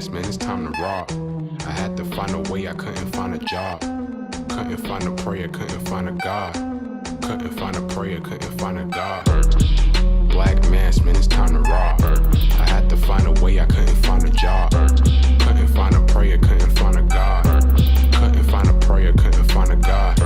mask, man, it's time to rock. I had to find a way, I couldn't find a job. Couldn't find a prayer, couldn't find a God. Couldn't find a prayer, couldn't find a God. Black mask, man, it's time to rock. I had to find a way, I couldn't find a job. Couldn't find a prayer, couldn't find a God. Couldn't find a prayer, couldn't find a God.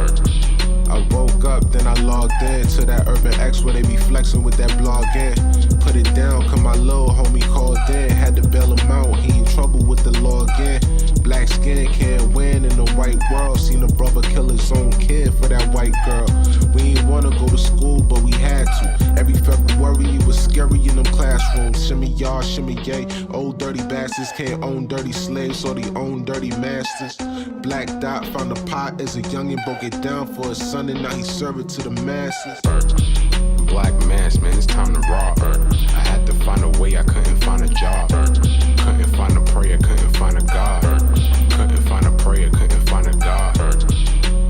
I woke up, then I logged in to that Urban X where they be flexing with that blog in. Put it down, cause my little homie called in. Had to bail him out, he in trouble with the law again. Black skin can't win in the white world. Seen a brother kill his own kid for that white girl. We ain't wanna go to school, but we had to. Every February it was scary in them classrooms. Shimmy y'all, shimmy yay. Old dirty bastards can't own dirty slaves, so they own dirty masters. Black Dot found a pot as a youngin', broke it down for his son, and now he serve it to the masses. Black mask, man, it's time to rock. I had to find a way, I couldn't find a job. Couldn't find a prayer, couldn't find a God. Couldn't find a prayer, couldn't find a God.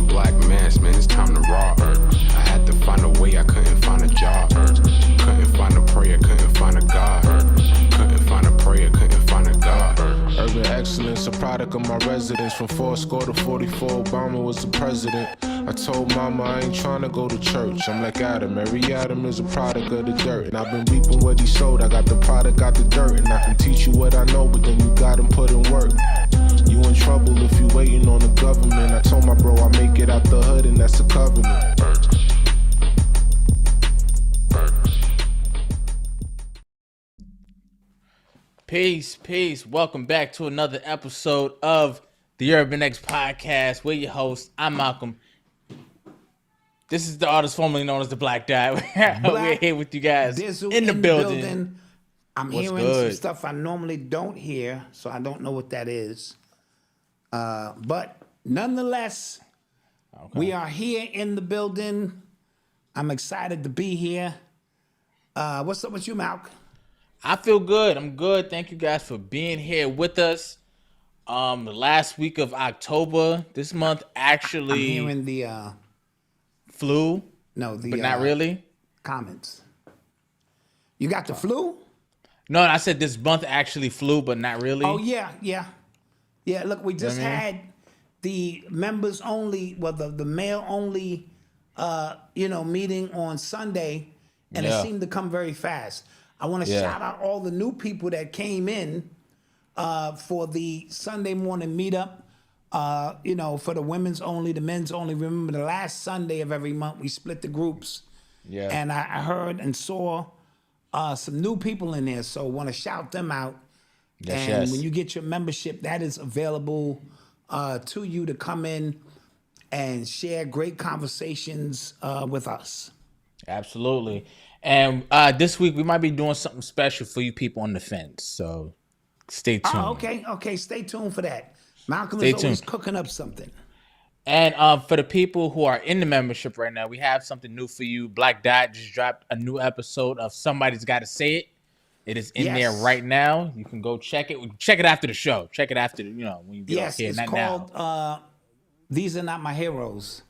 Black mask, man, it's time to rock. I had to find a way, I couldn't find a job. Couldn't find a prayer, couldn't find a God. Couldn't find a prayer, couldn't find a God. Urban excellence, a product of my residence. From 4 to 44, Obama was the president. I told mama I ain't trying to go to church. I'm like Adam, every Adam is a product of the dirt. And I've been reaping what he sowed. I got the product, got the dirt. And I can teach you what I know, but then you gotta put in work. You in trouble if you waiting on the government. I told my bro I make it out the hood, and that's a covenant. Peace. Welcome back to another episode of the Urban X Podcast. We're your hosts. I'm Malcom. This is the artist formerly known as the Black Dot. We're here with you guys in the building. I'm What's hearing good? some stuff I normally don't hear, so I don't know what that is. But nonetheless, we are here in the building. I'm excited to be here. What's up with you, Malc? I feel good. I'm good. Thank you guys for being here with us. The last week of October, this month actually I'm hearing the flu. no, the but not really. comments. You got the flu? No, I said this month actually flew, but not really. Oh yeah. Look, we just had the members only, well, the male only, meeting on Sunday, and it seemed to come very fast. I want to shout out all the new people that came in for the Sunday morning meetup. For the women's only, the men's only. Remember, the last Sunday of every month, we split the groups. Yeah. And I heard and saw some new people in there, so I want to shout them out. Yes. When you get your membership, that is available to you to come in and share great conversations with us. Absolutely. And this week we might be doing something special for you people on the fence, so stay tuned. Oh, okay. Stay tuned for that. Malcolm is always cooking up something. And for the people who are in the membership right now, we have something new for you. Black Dot just dropped a new episode of Somebody's Gotta Say It. It is in there right now. You can go check it. Check it after the show. Check it after, when you get off here. It's not called now. These Are Not My Heroes.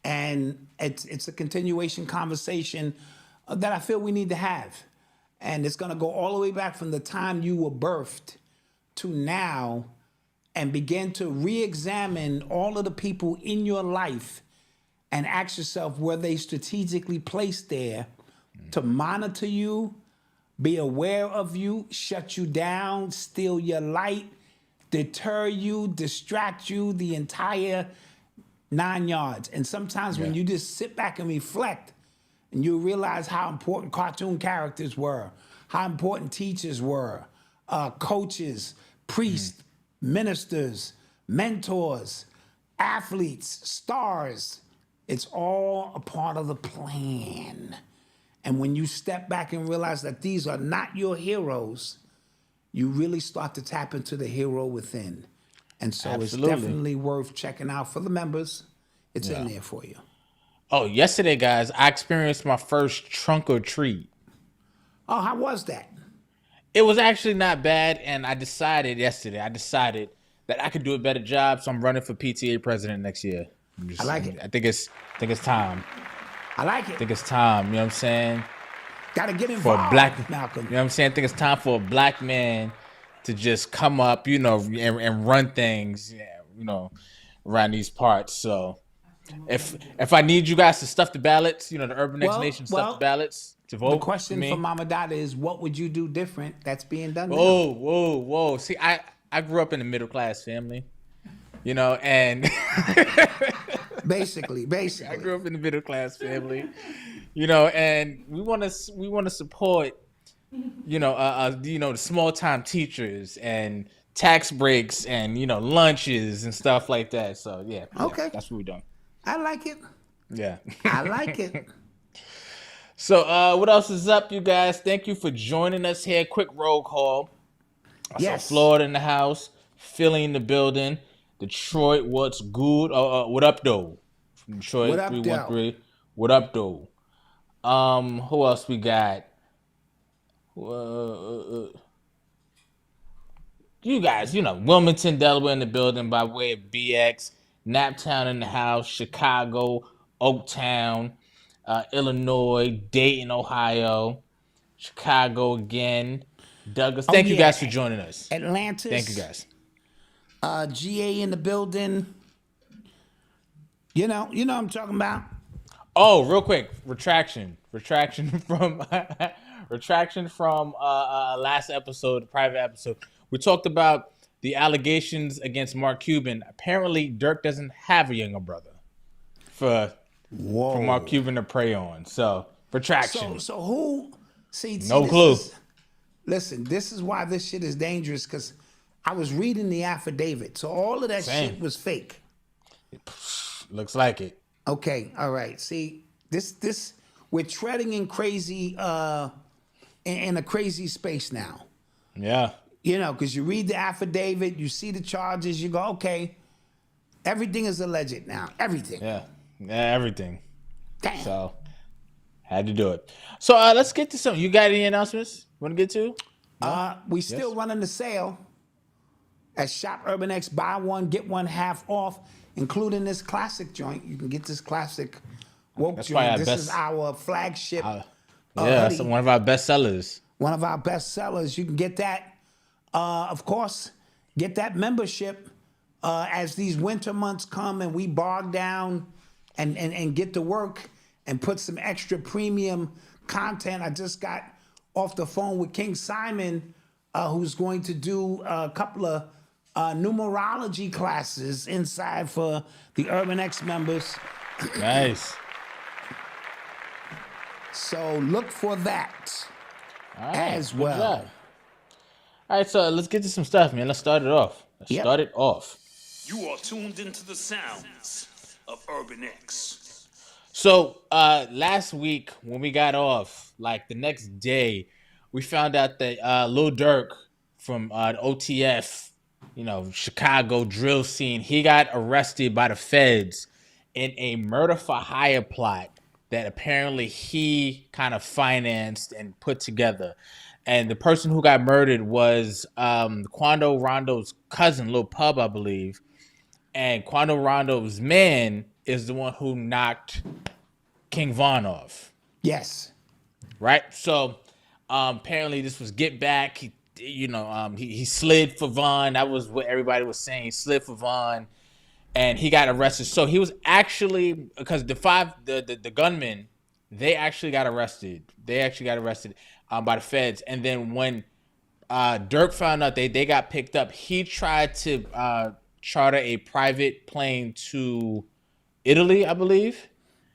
And it's a continuation conversation that I feel we need to have. And it's going to go all the way back from the time you were birthed to now, and begin to re-examine all of the people in your life and ask yourself, were they strategically placed there to monitor you, be aware of you, shut you down, steal your light, deter you, distract you, the entire 9 yards. And sometimes when you just sit back and reflect, and you realize how important cartoon characters were, how important teachers were, coaches, priests, ministers, mentors, athletes, stars. It's all a part of the plan. And when you step back and realize that these are not your heroes, you really start to tap into the hero within. And so it's definitely worth checking out for the members. It's in there for you. Oh, yesterday, guys, I experienced my first trunk or treat. Oh, how was that? It was actually not bad, and I decided that I could do a better job, so I'm running for PTA president next year. I like it. I think it's time. I like it. I think it's time, you know what I'm saying? Gotta get involved, for a black Malcolm. You know what I'm saying? I think it's time for a black man to just come up, and run things, around these parts. So if I need you guys to stuff the ballots, the Urban X Nation stuff the ballots to vote. The question me. for Mama Dada is, what would you do different that's being done now? Whoa. See, I grew up in a middle class family, and Basically. I grew up in a middle class family, and we want to support, the small time teachers and tax breaks and lunches and stuff like that. So Okay. that's what we're doing. I like it. Yeah. I like it. So what else is up, you guys? Thank you for joining us here. Quick roll call. Yes. So Florida in the house, Philly in the building, Detroit, what's good? What up, though? From Detroit, What up, 313. What up, though? Who else we got? You guys, Wilmington, Delaware in the building by way of BX, Naptown in the house, Chicago, Oaktown, Illinois, Dayton, Ohio, Chicago again. Douglas, thank you guys for joining us. Atlantis. Thank you guys. GA in the building. You know what I'm talking about? Oh, real quick, retraction from last episode, the private episode. We talked about the allegations against Mark Cuban. Apparently, Dirk doesn't have a younger brother for Mark Cuban to prey on. So, retraction. So who? See, no clue. Listen, this is why this shit is dangerous, because I was reading the affidavit. So all of that shit was fake. Looks like it. Okay, all right. See, this we're treading in crazy in a crazy space now. Yeah. Because you read the affidavit, you see the charges, you go, okay, everything is alleged now. Everything. Yeah, everything. Damn. So, had to do it. So, let's get to something. You got any announcements you want to get to? We still running the sale at Shop Urban X. Buy one, get one half off, including this classic joint. You can get this classic woke joint. This is our flagship. It's one of our best sellers. One of our best sellers. You can get that. Of course, get that membership as these winter months come and we bog down and get to work and put some extra premium content. I just got off the phone with King Simon, who's going to do a couple of numerology classes inside for the Urban X members. Nice. So look for that as good well. job. All right, so let's get to some stuff, man. Let's start it off. Start it off. You are tuned into the sounds of Urban X. So last week when we got off, like the next day, we found out that Lil Durk from the OTF, Chicago drill scene, he got arrested by the feds in a murder for hire plot that apparently he kind of financed and put together. And the person who got murdered was Quando Rondo's cousin, Lil Pub, I believe. And Quando Rondo's man is the one who knocked King Von off. Yes. Right? So apparently this was get back. He slid for Von. That was what everybody was saying. He slid for Von. And he got arrested. So he was actually, because the gunmen, they actually got arrested. By the feds. And then when Dirk found out they got picked up, he tried to charter a private plane to Italy, I believe.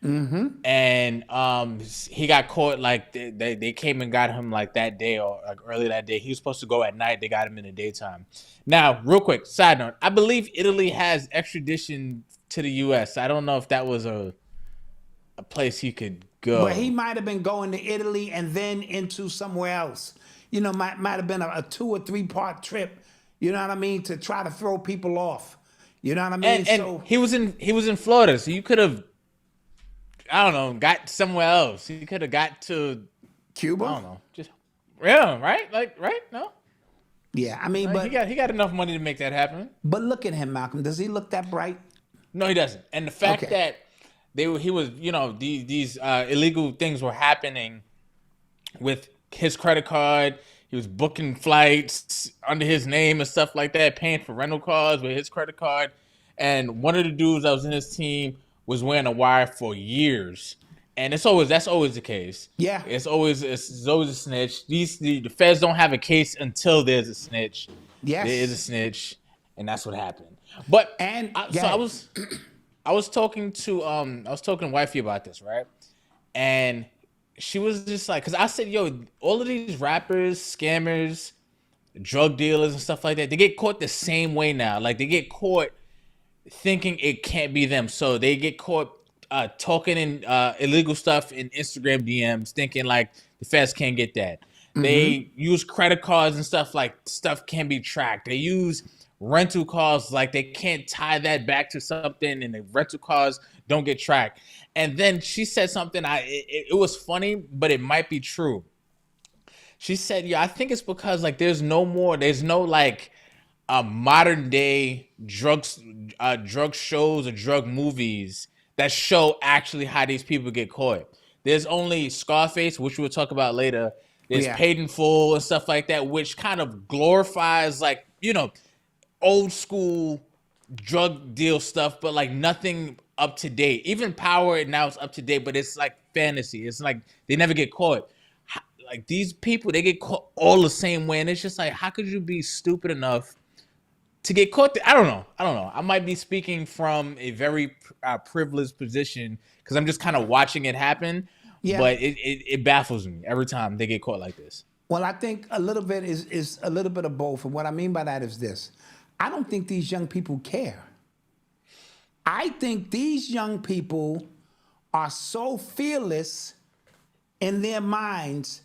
Mm-hmm. And he got caught, like they came and got him like that day or like early that day. He was supposed to go at night. They got him in the daytime. Now, real quick, side note, I believe Italy has extradition to the U.S. I don't know if that was a place he could go. But he might have been going to Italy and then into somewhere else. Might have been a 2 or 3 part trip. You know what I mean? To try to throw people off. You know what I mean? And so he was in Florida, so you could have, I don't know, got somewhere else. You could have got to Cuba. I don't know, just right? Like right? No. Yeah, I mean, but he got enough money to make that happen. But look at him, Malcolm. Does he look that bright? No, he doesn't. And the fact that he was, these illegal things were happening with his credit card. He was booking flights under his name and stuff like that, paying for rental cars with his credit card. And one of the dudes that was in his team was wearing a wire for years. And that's always the case. Yeah. It's always a snitch. The feds don't have a case until there's a snitch. Yes. There is a snitch, and that's what happened. But I was talking to wifey about this, right? And she was just like, because I said, yo, all of these rappers, scammers, drug dealers and stuff like that, they get caught the same way now. Like, they get caught thinking it can't be them. So they get caught talking in illegal stuff in Instagram DMs, thinking like the feds can't get that. Mm-hmm. They use credit cards and stuff like stuff can be tracked. They use rental cars like they can't tie that back to something, and the rental cars don't get tracked. And then she said something, it was funny, but it might be true. She said, yeah, I think it's because like there's no like modern day drug shows or drug movies that show actually how these people get caught. There's only Scarface, which we'll talk about later. There's Paid in Full and stuff like that, which kind of glorifies like, you know, old school drug deal stuff, but like nothing up to date. Even Power now is up to date, but it's like fantasy. It's like they never get caught. Like these people, they get caught all the same way, and it's just like, how could you be stupid enough to get caught? I don't know. I might be speaking from a very privileged position because I'm just kind of watching it happen. Yeah. But it baffles me every time they get caught like this. Well, I think a little bit is a little bit of both. And what I mean by that is this. I don't think these young people care. I think these young people are so fearless in their minds.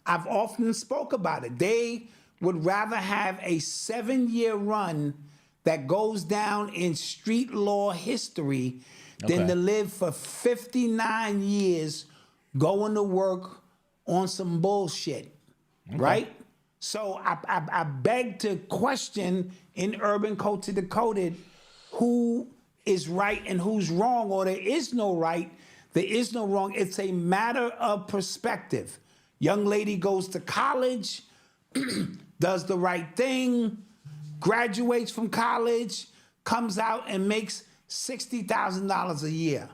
I've often spoke about it. They would rather have a 7-year run that goes down in street law history than to live for 59 years going to work on some bullshit, right? So I beg to question in Urban Culture Decoded who is right and who's wrong, or there is no right, there is no wrong. It's a matter of perspective. Young lady goes to college, does the right thing, graduates from college, comes out and makes $60,000 a year.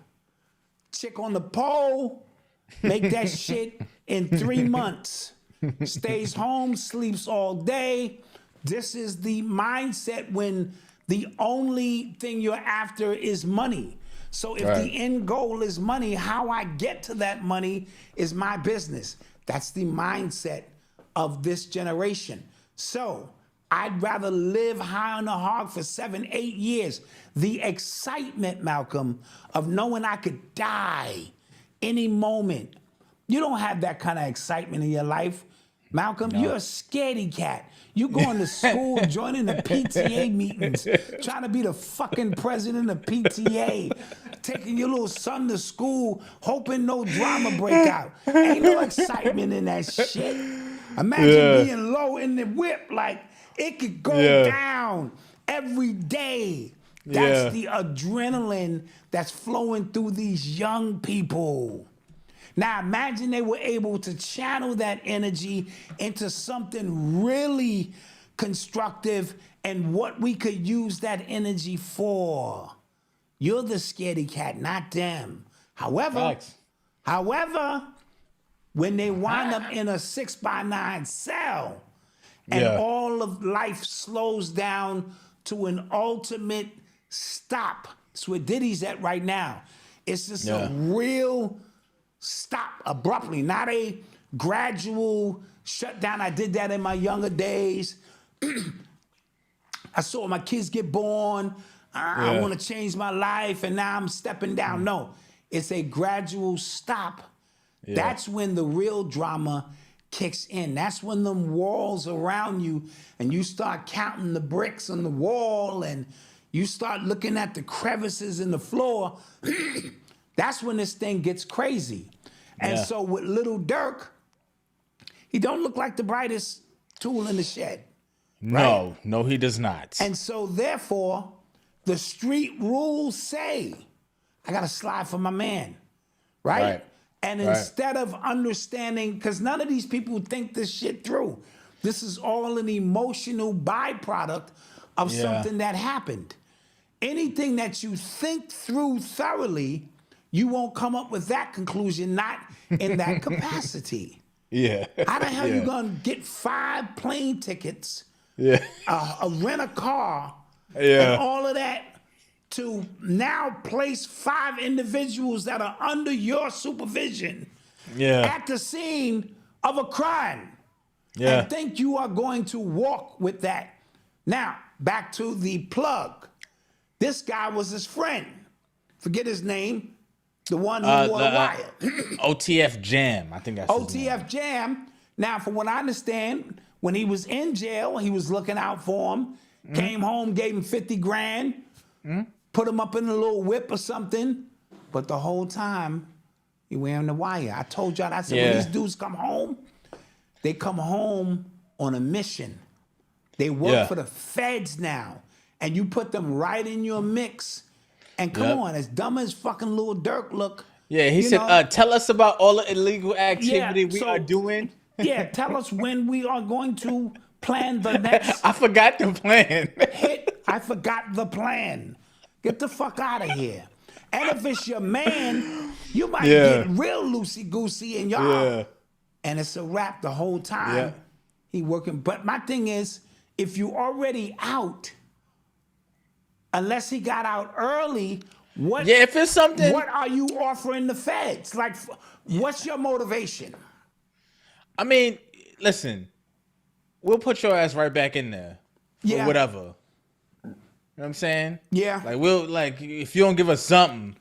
Chick on the pole, make that shit in 3 months. Stays home, sleeps all day. This is the mindset when the only thing you're after is money. So if the end goal is money, how I get to that money is my business. That's the mindset of this generation. So I'd rather live high on the hog for 7, 8 years. The excitement, Malcolm, of knowing I could die any moment. You don't have that kind of excitement in your life. Malcolm, you're a scaredy cat. You going to school, joining the PTA meetings, trying to be the fucking president of PTA, taking your little son to school, hoping no drama break out. Ain't no excitement in that shit. Imagine being low in the whip, like it could go down every day. That's the adrenaline that's flowing through these young people. Now imagine they were able to channel that energy into something really constructive and what we could use that energy for. You're the scaredy cat, not them. However, when they wind up in a 6x9 cell and all of life slows down to an ultimate stop. That's where Diddy's at right now. It's just a real stop abruptly, not a gradual shutdown. I did that in my younger days. I saw my kids get born. I want to change my life, and now I'm stepping down. No, it's a gradual stop. That's when the real drama kicks in. That's when them walls around you, and you start counting the bricks on the wall, and you start looking at the crevices in the floor. That's when this thing gets crazy. And so with Lil Durk, he don't look like the brightest tool in the shed. Right? No, he does not. And so therefore, the street rules say, I got to slide for my man, right? And instead of understanding, because none of these people think this shit through. This is all an emotional byproduct of something that happened. Anything that you think through thoroughly, you won't come up with that conclusion, not in that capacity. Yeah. How the hell you gonna get 5 plane tickets, rent a car, and all of that to now place 5 individuals that are under your supervision at the scene of a crime and think you are going to walk with that? Now, back to the plug. This guy was his friend. Forget his name. The one who wore the wire. OTF Jam, I think that's his name. OTF Jam. Now, from what I understand, when he was in jail, he was looking out for him. Came home, gave him 50 grand, put him up in a little whip or something. But the whole time, he wearing the wire. I told y'all, I said, when these dudes come home, they come home on a mission. They work for the feds now. And you put them right in your mix. And come on, as dumb as fucking Lil Durk look. Yeah, he said, tell us about all the illegal activity we are doing. Tell us when we are going to plan the next. I forgot the plan. Hit. I forgot the plan. Get the fuck out of here. And if it's your man, you might get real loosey-goosey and y'all. And it's a wrap the whole time. He working. But my thing is, if you already out, unless he got out early, if it's something, what are you offering the feds? Like, what's your motivation? I mean, listen, we'll put your ass right back in there. Or whatever. You know what I'm saying? Yeah. Like, if you don't give us something,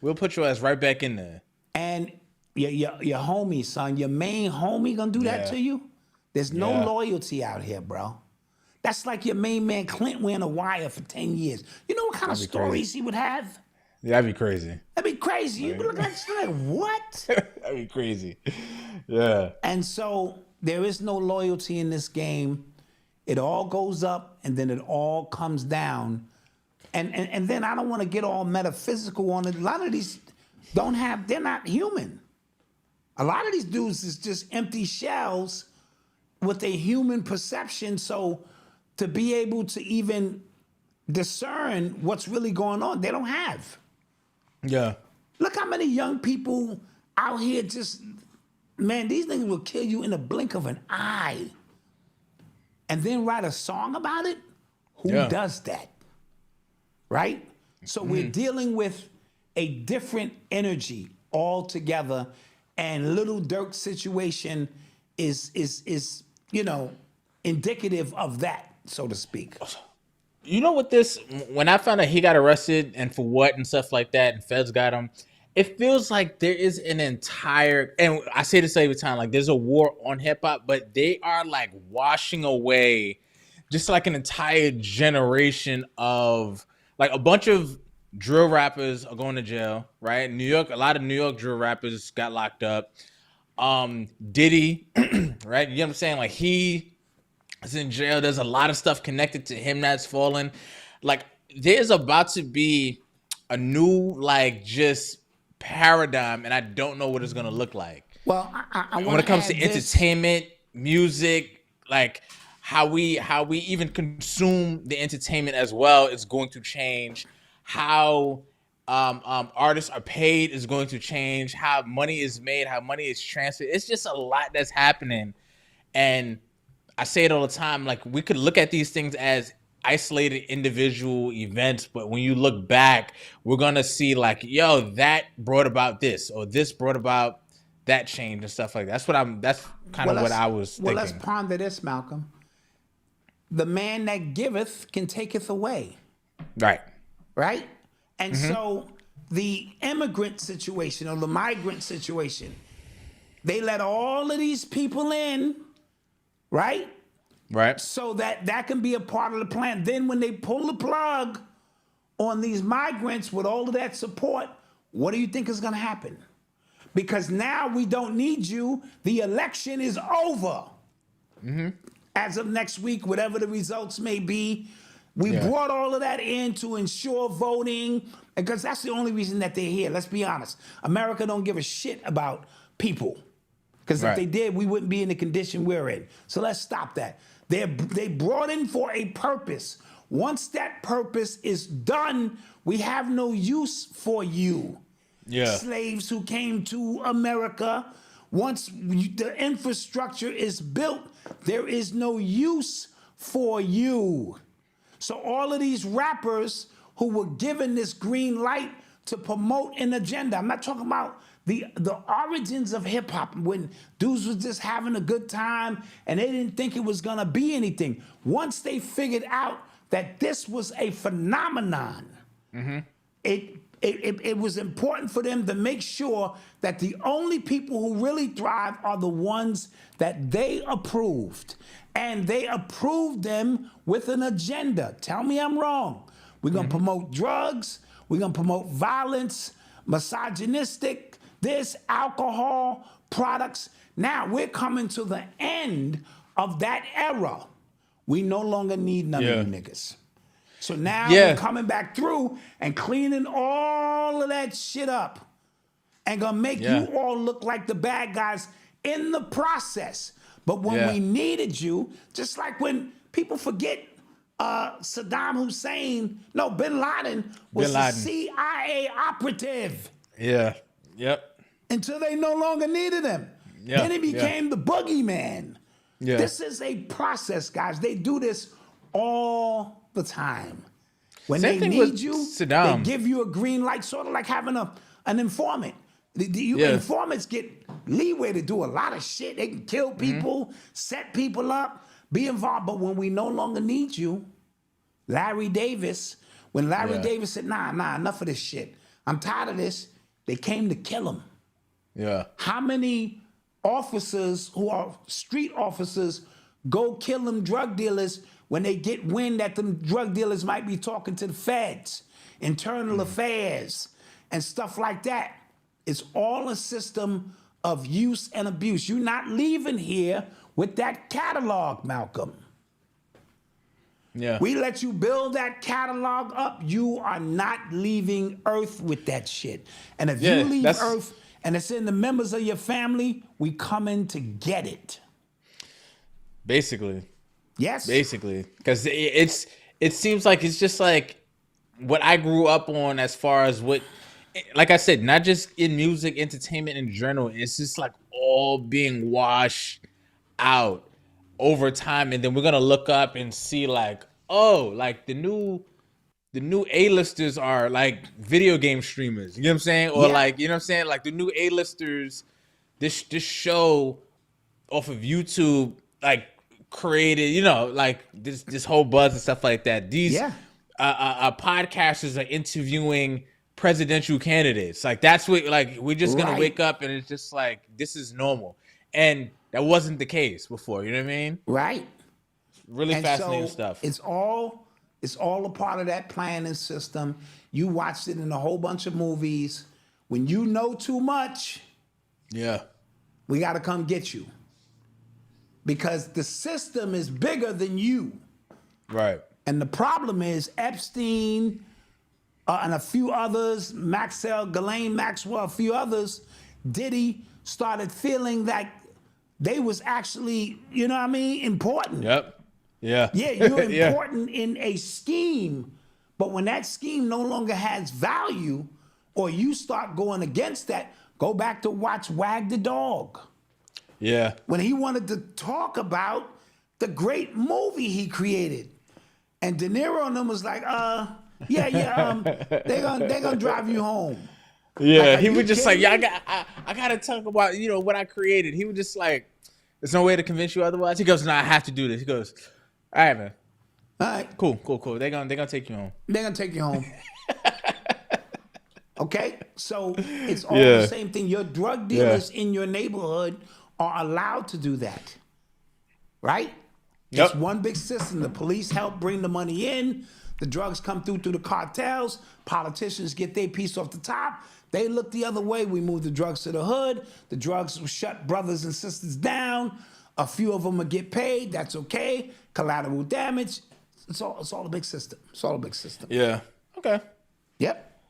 we'll put your ass right back in there. And your homie, son, your main homie gonna do that to you? There's no loyalty out here, bro. That's like your main man Clint wearing a wire for 10 years. You know what kind of stories he would have? Yeah, that'd be crazy. That'd be crazy. You'd be looking at it like, what? That'd be crazy. Yeah. And so there is no loyalty in this game. It all goes up and then it all comes down. And then I don't want to get all metaphysical on it. A lot of these they're not human. A lot of these dudes is just empty shells with a human perception. So to be able to even discern what's really going on, they don't have. Yeah. Look how many young people out here just, man, these niggas will kill you in the blink of an eye. And then write a song about it? Who does that? Right? So we're dealing with a different energy altogether. And Lil Durk's situation is indicative of that, so to speak. You know what when I found out he got arrested and for what and stuff like that, and feds got him, it feels like there is an entire, and I say this every time, like there's a war on hip hop, but they are like washing away just like an entire generation of, like a bunch of drill rappers are going to jail, right? New York, a lot of New York drill rappers got locked up. Diddy, right? You know what I'm saying? Like he is in jail. There's a lot of stuff connected to him that's fallen. Like there's about to be a new like just paradigm, and I don't know what it's gonna look like. Well, when it comes to entertainment, music, like how we even consume the entertainment as well is going to change. How artists are paid is going to change. How money is made, how money is transferred. It's just a lot that's happening, and I say it all the time. Like we could look at these things as isolated individual events, but when you look back, we're gonna see like, yo, that brought about this, or this brought about that change and stuff like that. That's kind of what I was thinking. Well, let's ponder this, Malcolm. The man that giveth can taketh away. Right. Right? And so the immigrant situation or the migrant situation, they let all of these people in, right? Right. So that can be a part of the plan. Then when they pull the plug on these migrants with all of that support, what do you think is going to happen? Because now we don't need you. The election is over. As of next week, whatever the results may be, We brought all of that in to ensure voting, because that's the only reason that they're here. Let's be honest. America don't give a shit about people. Because if they did, we wouldn't be in the condition we're in. So let's stop that. They brought in for a purpose. Once that purpose is done, we have no use for you. Yeah. Slaves who came to America, once the infrastructure is built, there is no use for you. So all of these rappers who were given this green light to promote an agenda, I'm not talking about the origins of hip hop, when dudes was just having a good time and they didn't think it was gonna be anything. Once they figured out that this was a phenomenon, it was important for them to make sure that the only people who really thrive are the ones that they approved. And they approved them with an agenda. Tell me I'm wrong. We're gonna promote drugs, we're gonna promote violence, misogynistic, this, alcohol, products. Now we're coming to the end of that era. We no longer need none of you niggas. So now we're coming back through and cleaning all of that shit up and gonna make you all look like the bad guys in the process. But when we needed you, just like when people forget Saddam Hussein, no, Bin Laden was a CIA operative. Yeah. Yep. Until they no longer needed him. Yeah. Then he became the boogeyman. Yeah. This is a process, guys. They do this all the time. When Same they thing with need you, Saddam. they give you a green light, sort of like having an informant. Informants get leeway to do a lot of shit. They can kill people, set people up, be involved. But when we no longer need you, Larry Davis, when Larry Davis said, nah, enough of this shit. I'm tired of this. They came to kill him. Yeah. How many officers who are street officers go kill them drug dealers when they get wind that them drug dealers might be talking to the feds, internal affairs, and stuff like that? It's all a system of use and abuse. You're not leaving here with that catalog, Malcolm. Yeah. We let you build that catalog up. You are not leaving Earth with that shit. And if you leave Earth and it's in the members of your family, we come in to get it. Basically. Yes. Basically. Because it seems like it's just like what I grew up on as far as what, like I said, not just in music, entertainment in general. It's just like all being washed out over time, and then we're gonna look up and see like, oh, like the new A-listers are like video game streamers. You know what I'm saying? Or like, you know what I'm saying? Like the new A-listers, this show off of YouTube, like created, you know, like this whole buzz and stuff like that. These podcasters are interviewing presidential candidates. Like that's what, like we're just gonna wake up and it's just like this is normal. And that wasn't the case before, you know what I mean? Right. Really and fascinating so stuff. It's all a part of that planning system. You watched it in a whole bunch of movies. When you know too much, we got to come get you. Because the system is bigger than you. Right. And the problem is Epstein and a few others, Ghislaine Maxwell, a few others, Diddy started feeling like they was actually, you know what I mean, important. Yep. Yeah. Yeah, you're important in a scheme, but when that scheme no longer has value, or you start going against that, go back to watch Wag the Dog. Yeah. When he wanted to talk about the great movie he created. And De Niro and them was like, they're gonna drive you home. Yeah, like, he was just like, me? I gotta talk about, you know, what I created. He was just like, there's no way to convince you otherwise. He goes, no, I have to do this. He goes, all right, man. All right. Cool. They're gonna take you home. They're gonna take you home. Okay? So it's all the same thing. Your drug dealers in your neighborhood are allowed to do that. Right? Yep. It's one big system. The police help bring the money in. The drugs come through the cartels. Politicians get their piece off the top. They look the other way. We move the drugs to the hood. The drugs will shut brothers and sisters down. A few of them will get paid. That's okay. Collateral damage. it's all a big system. It's all a big system. Yeah. Okay. Yep.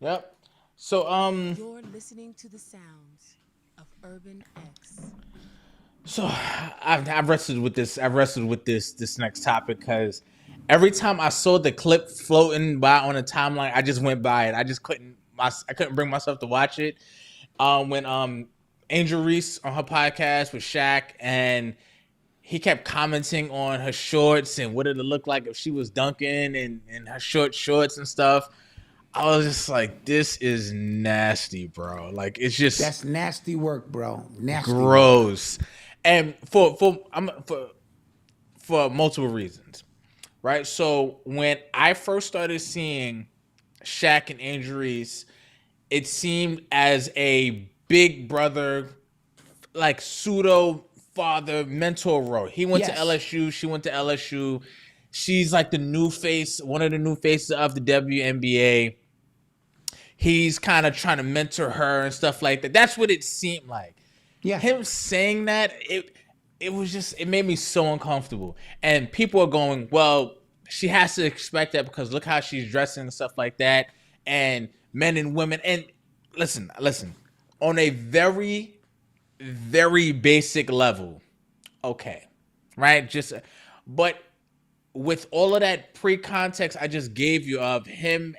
Yep. So You're listening to the sounds of Urban X. So I've wrestled with this. I've wrestled with this next topic because every time I saw the clip floating by on the timeline, I just went by it. I just couldn't. I couldn't bring myself to watch it. When Angel Reese on her podcast with Shaq, and he kept commenting on her shorts and what it'd look like if she was dunking and her short shorts and stuff. I was just like, this is nasty, bro. Like, it's just That's nasty work, bro. Nasty. gross. And for multiple reasons, right? So when I first started seeing Shaq and Angel Reese, it seemed as a big brother, like pseudo father mentor role. He went to LSU. She went to LSU. She's like the new face, one of the new faces of the WNBA. He's kind of trying to mentor her and stuff like that. That's what it seemed like. Yeah. Him saying that, it was just, it made me so uncomfortable. And people are going, well, she has to expect that because look how she's dressing and stuff like that. And men and women. And listen, on a very, very basic level, okay, right? But with all of that pre-context I just gave you of him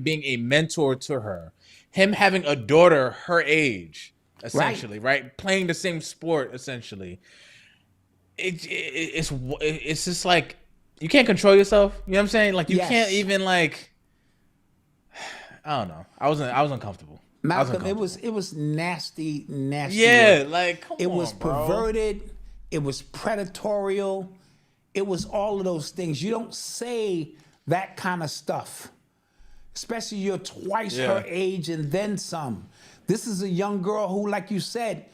being a mentor to her, him having a daughter her age, essentially, right? Playing the same sport, essentially. It's just like, you can't control yourself. You know what I'm saying? Like, you can't even, like, I don't know. I was uncomfortable. Malcolm, it was nasty. Yeah, work. like, come on, it was bro. perverted. It was predatorial. It was all of those things. You don't say that kind of stuff, especially you're twice her age and then some. This is a young girl who, like you said,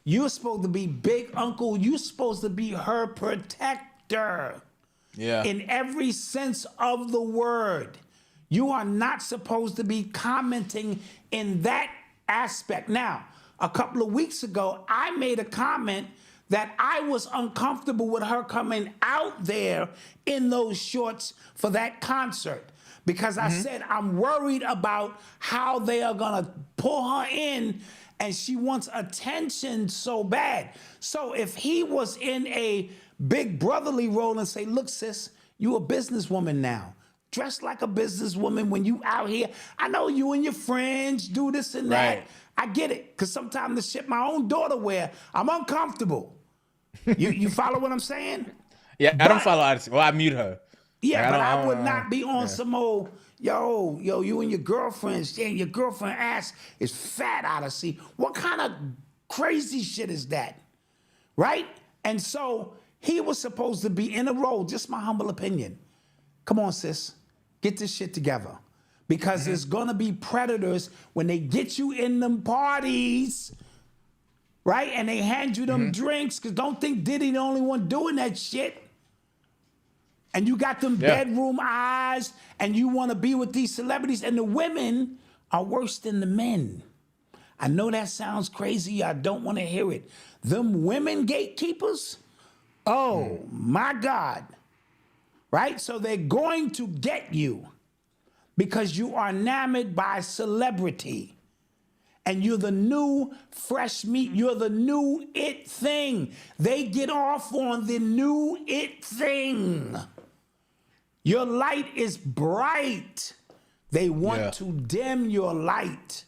you're supposed to be big uncle. You're supposed to be her protector. Yeah. In every sense of the word. You are not supposed to be commenting in that aspect. Now, a couple of weeks ago, I made a comment that I was uncomfortable with her coming out there in those shorts for that concert. Because I said, I'm worried about how they are gonna pull her in, and she wants attention so bad. So if he was in a big brotherly role and say, look, sis, you a businesswoman now. Dress like a businesswoman when you out here. I know you and your friends do this and that. Right. I get it, because sometimes the shit my own daughter wear, I'm uncomfortable. You follow what I'm saying? Yeah, I don't follow Odyssey. Well, I mute her. Yeah, Like, but I would not be on some old, yo, you and your girlfriends, yeah, your girlfriend ass is fat, Odyssey. What kind of crazy shit is that? Right? And so he was supposed to be in a role, just my humble opinion. Come on, sis, get this shit together. Because there's gonna be predators when they get you in them parties, right? And they hand you them drinks, because don't think Diddy the only one doing that shit. And you got them bedroom eyes, and you want to be with these celebrities, and the women are worse than the men. I know that sounds crazy. I don't want to hear it. Them women gatekeepers, oh my God, right? So they're going to get you because you are enamored by celebrity. And you're the new fresh meat. You're the new it thing. They get off on the new it thing. Your light is bright. They want to dim your light.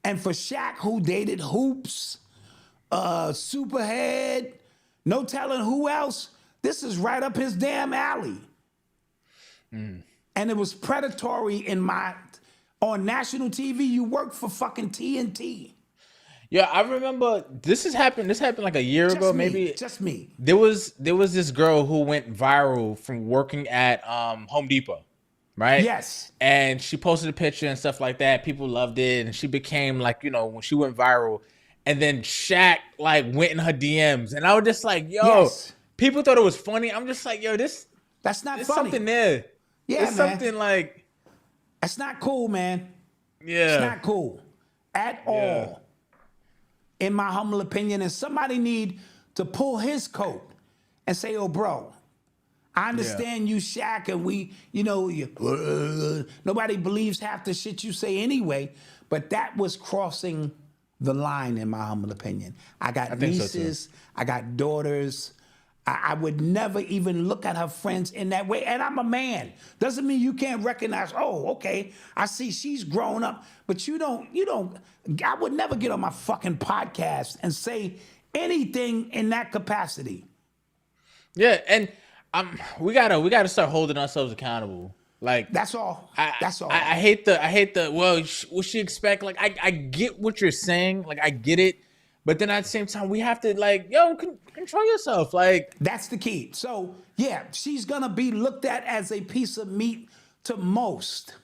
And for Shaq, who dated Hoops, Superhead, no telling who else, this is right up his damn alley. And it was predatory on national TV. You work for fucking TNT. Yeah, I remember this happened like a year ago, maybe. Just me. There was this girl who went viral from working at Home Depot, right? Yes. And she posted a picture and stuff like that. People loved it, and she became like, when she went viral. And then Shaq like went in her DMs, and I was just like, yo, people thought it was funny. I'm just like, yo, that's not funny. Something there. Yeah, it's man. something like, that's not cool, man. Yeah, it's not cool at all. In my humble opinion, and somebody need to pull his coat and say, oh, bro, I understand you, Shaq, and we, nobody believes half the shit you say anyway, but that was crossing the line, in my humble opinion. I got nieces, I got daughters. I would never even look at her friends in that way. And I'm a man. Doesn't mean you can't recognize, oh, okay, I see she's grown up. But you don't, I would never get on my fucking podcast and say anything in that capacity. Yeah, and we gotta start holding ourselves accountable. Like that's all. That's all. I hate the. Well, what she expect? Like I get what you're saying. Like I get it, but then at the same time, we have to control yourself. Like that's the key. So yeah, she's gonna be looked at as a piece of meat to most,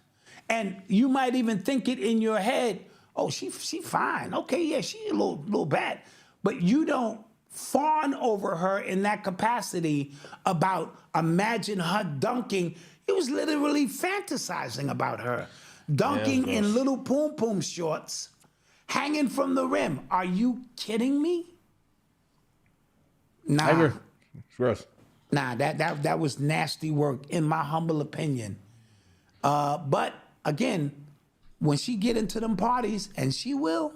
and you might even think it in your head. Oh, she fine. Okay, yeah, she a little bad, but you don't fawn over her in that capacity about imagine her dunking. He was literally fantasizing about her dunking in little poom shorts, hanging from the rim. Are you kidding me? Nah, I agree. It's gross. Nah, that was nasty work, in my humble opinion. But again, when she get into them parties, and she will,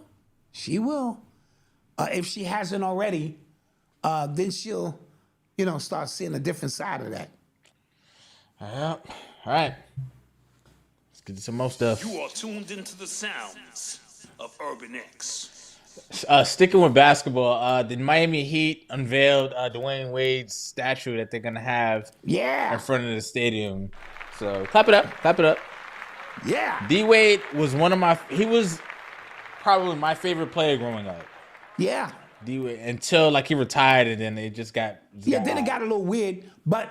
if she hasn't already, then she'll, start seeing a different side of that. All right. Let's get to some more stuff. You are tuned into the sounds of Urban X. Sticking with basketball, the Miami Heat unveiled Dwyane Wade's statue that they're gonna have in front of the stadium. So clap it up. Yeah. D Wade was he was probably my favorite player growing up. Yeah. D Wade until he retired, and then it just got then it got a little weird. But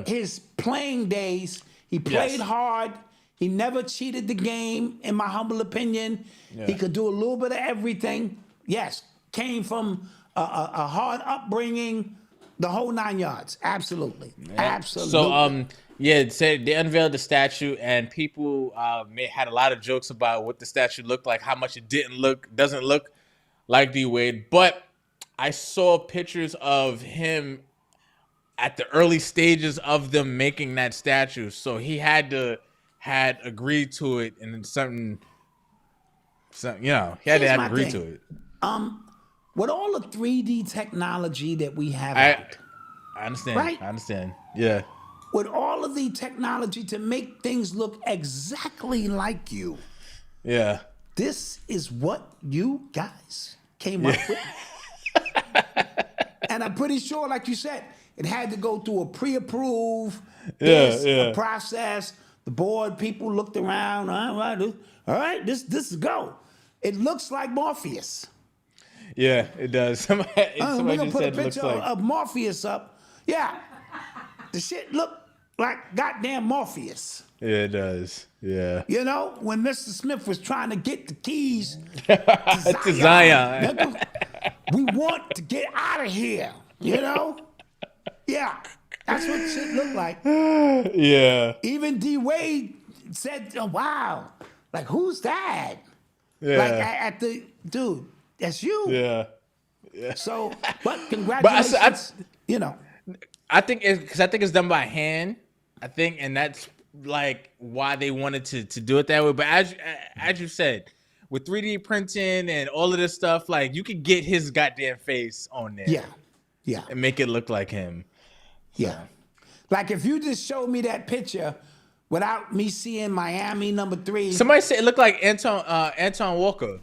his playing days, he played hard. He never cheated the game, in my humble opinion. Yeah. He could do a little bit of everything. Yes, came from a hard upbringing, the whole 9 yards. Absolutely. Yeah. Absolutely. So, they unveiled the statue, and people had a lot of jokes about what the statue looked like, how much it doesn't look like D Wade. But I saw pictures of him at the early stages of them making that statue. So he had agreed to it, and something, he had to agree to it. With all the 3D technology that we have I understand. Right? I understand. Yeah. With all of the technology to make things look exactly like you. Yeah. This is what you guys came up with. And I'm pretty sure, like you said, it had to go through a pre-approved process. The board people looked around. All right, this is go. It looks like Morpheus. Yeah, it does. Somebody we're gonna put a said picture of Morpheus up. Yeah, the shit looked like goddamn Morpheus. Yeah, it does. Yeah. When Mr. Smith was trying to get the keys to Zion. We want to get out of here. Yeah, that's what shit looked like. Yeah. Even D Wade said, "Oh, wow, like who's that?" Yeah. Like at the dude, that's you. Yeah. So, but congratulations. I think it's done by hand. I think, and that's why they wanted to do it that way. But as you said, with 3D printing and all of this stuff, you could get his goddamn face on there. Yeah. And make it look like him. Yeah. Like if you just showed me that picture without me seeing Miami #3. Somebody said it looked like Antoine Walker.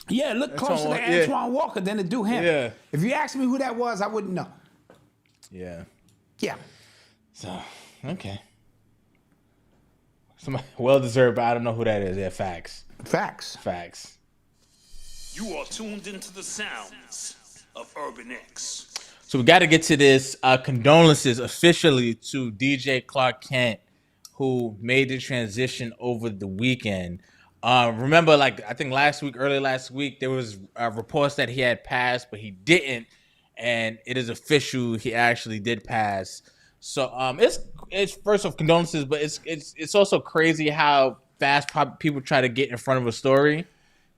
Yeah, it looked closer to Antoine Walker than to do him. Yeah. If you asked me who that was, I wouldn't know. Yeah. Yeah. So, okay. Somebody well-deserved, but I don't know who that is. Yeah, facts. You are tuned into the sounds of Urban X. So we got to get to this. Condolences officially to DJ Clark Kent, who made the transition over the weekend. Remember, I think early last week, there was reports that he had passed, but he didn't. And it is official, he actually did pass. So it's first of condolences, but it's also crazy how fast people try to get in front of a story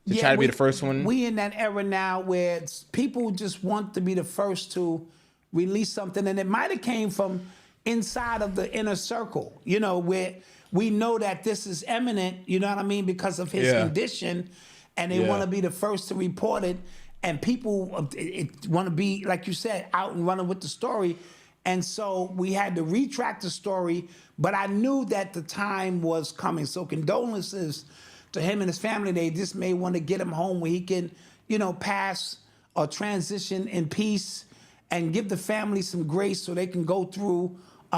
to try to be the first one. We in that era now where people just want to be the first to release something, and it might have came from inside of the inner circle, you know, where we know that this is eminent, you know what I mean, because of his condition, and they want to be the first to report it, and people want to be, like you said, out and running with the story. And so we had to retract the story, but I knew that the time was coming. So condolences to him and his family. They just may want to get him home where he can, you know, pass or transition in peace and give the family some grace so they can go through,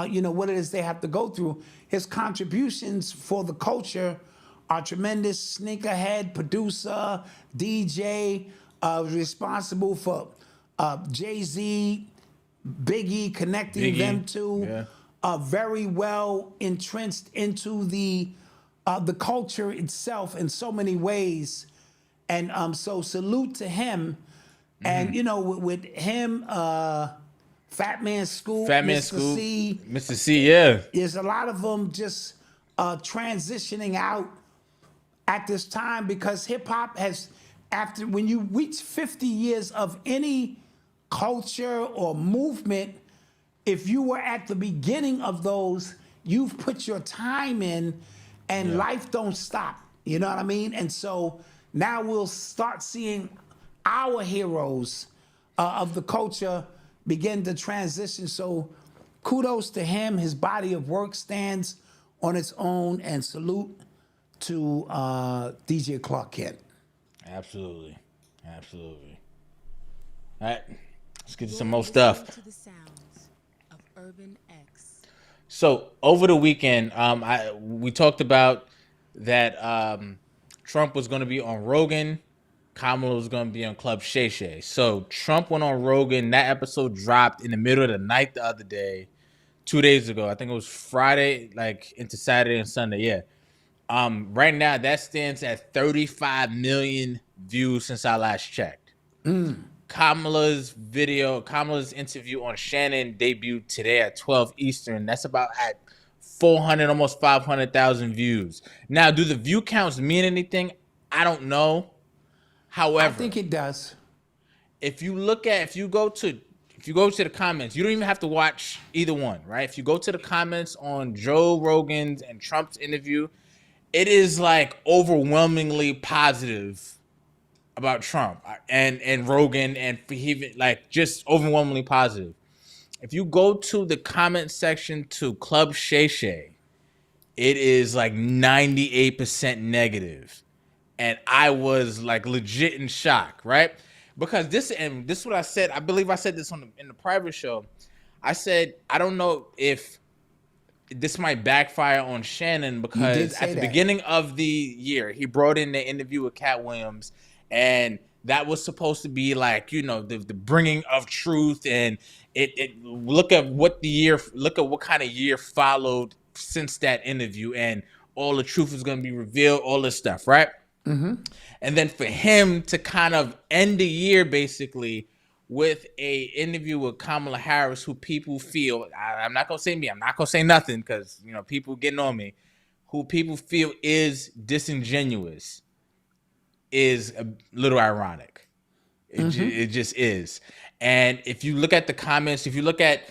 you know, what it is they have to go through. His contributions for the culture are tremendous. Sneakerhead, producer, DJ, responsible for Jay-Z, Biggie, connecting them to, very well entrenched into the culture itself in so many ways. And so salute to him. And, you know, with him, Fat Man Scoop, Mr. C, yeah. There's a lot of them just transitioning out at this time because hip hop has, after when you reach 50 years of any culture or movement, if you were at the beginning of those, you've put your time in and life don't stop. You know what I mean? And so now we'll start seeing our heroes of the culture begin to transition. So kudos to him. His body of work stands on its own, and salute to DJ Clark Kent. Absolutely. All right, let's get to some more stuff. To the sounds of Urban X. So over the weekend, we talked about that Trump was going to be on Rogan, Kamala was going to be on Club Shay Shay. So Trump went on Rogan. That episode dropped in the middle of the night the other day, 2 days ago. I think it was Friday, like into Saturday and Sunday. Yeah. Right now that stands at 35 million views since I last checked. Kamala's interview on Shannon debuted today at 12 Eastern. That's about at 400, almost 500,000 views. Now, do the view counts mean anything? I don't know. However, I think it does. If you go to the comments, you don't even have to watch either one, right? If you go to the comments on Joe Rogan's and Trump's interview, it is like overwhelmingly positive about Trump and Rogan, and even like just overwhelmingly positive. If you go to the comment section to Club Shay Shay, it is like 98% negative. And I was like legit in shock, right? Because this is what I said. I believe I said this in the private show. I said, I don't know if this might backfire on Shannon, because at the beginning of the year, he brought in the interview with Cat Williams, and that was supposed to be like, you know, the bringing of truth, and look at what kind of year followed since that interview, and all the truth is going to be revealed, all this stuff, right? Mm-hmm. And then for him to kind of end the year basically with a interview with Kamala Harris, who people feel, I'm not going to say me, I'm not going to say nothing because, you know, people getting on me, who people feel is disingenuous, is a little ironic. It just is. And if you look at the comments, if you look at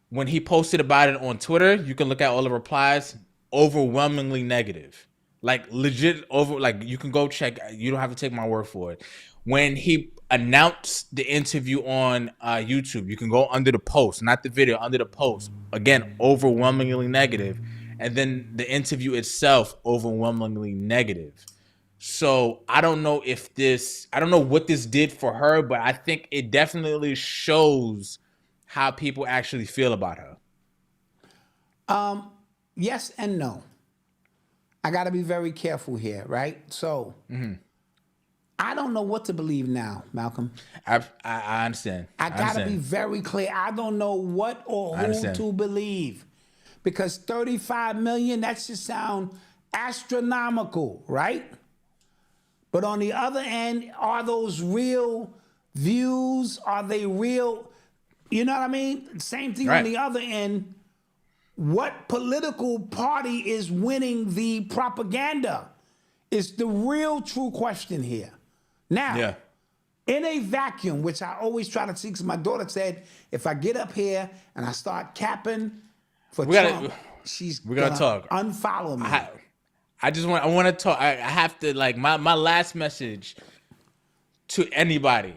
when he posted about it on Twitter, you can look at all the replies, overwhelmingly negative. Like legit like you can go check, you don't have to take my word for it. When he announced the interview on YouTube, you can go under the post, not the video, under the post. Again, overwhelmingly negative. And then the interview itself, overwhelmingly negative. So I don't know what this did for her, but I think it definitely shows how people actually feel about her. Yes and no. I got to be very careful here, right? So I don't know what to believe now, Malcolm. I understand. I got to be very clear. I don't know what or who to believe, because 35 million, that should sound astronomical, right? But on the other end, are those real views? Are they real? You know what I mean? Same thing on the other end. What political party is winning the propaganda is the real true question here. Now, in a vacuum, which I always try to see, because my daughter said, if I get up here and I start capping, for We gotta- Trump, she's we're gonna talk. unfollow me. I want to talk. I have to like my last message to anybody.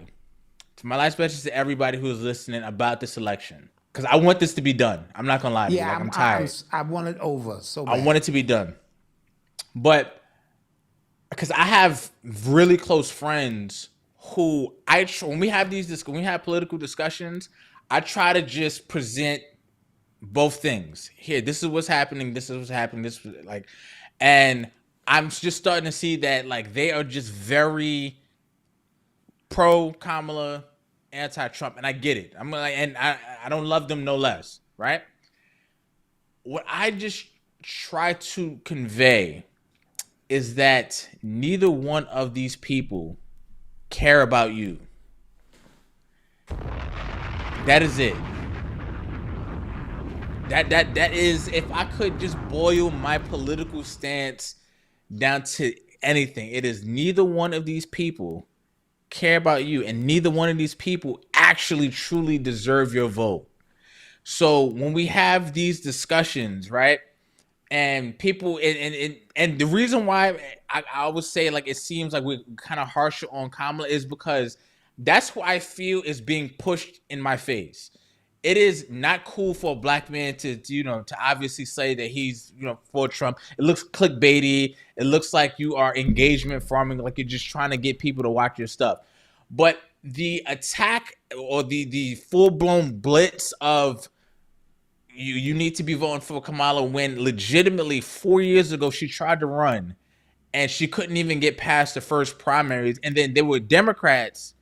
My last message to everybody who is listening about this election, because I want this to be done. I'm not gonna lie to you. Like, I'm tired. I want it over so I bad. want it to be done, but because I have really close friends who when we have when we have political discussions, I try to just present both things. Here, this is what's happening. This is what's happening. This like, and I'm just starting to see that like they are just very pro Kamala, anti-Trump, and I get it. I'm like, and I don't love them no less, right? What I just try to convey is that neither one of these people care about you. That is it. That is, if I could just boil my political stance down to anything, it is neither one of these people care about you, and neither one of these people actually truly deserve your vote. So when we have these discussions, right, and people and the reason why I would say like it seems like we're kind of harsher on Kamala is because that's who I feel is being pushed in my face. It is not cool for a black man to obviously say that he's for Trump. It looks clickbaity. It looks like you are engagement farming, like you're just trying to get people to watch your stuff. But the attack or the full-blown blitz of you need to be voting for Kamala when legitimately 4 years ago she tried to run and she couldn't even get past the first primaries, and then there were Democrats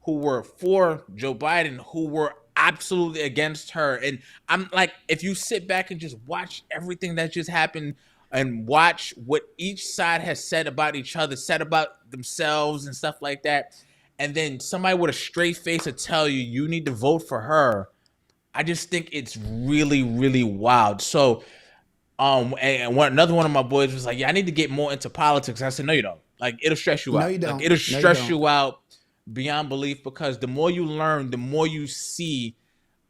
who were for Joe Biden who were absolutely against her. And I'm like, if you sit back and just watch everything that just happened and watch what each side has said about each other, said about themselves and stuff like that, and then somebody with a straight face will tell you need to vote for her, I just think it's really, really wild. So another one of my boys was like, yeah, I need to get more into politics. I said, no, you don't. Like, it'll stress you out. No, you don't. Like, it'll No, you stress don't. you out beyond belief, because the more you learn, the more you see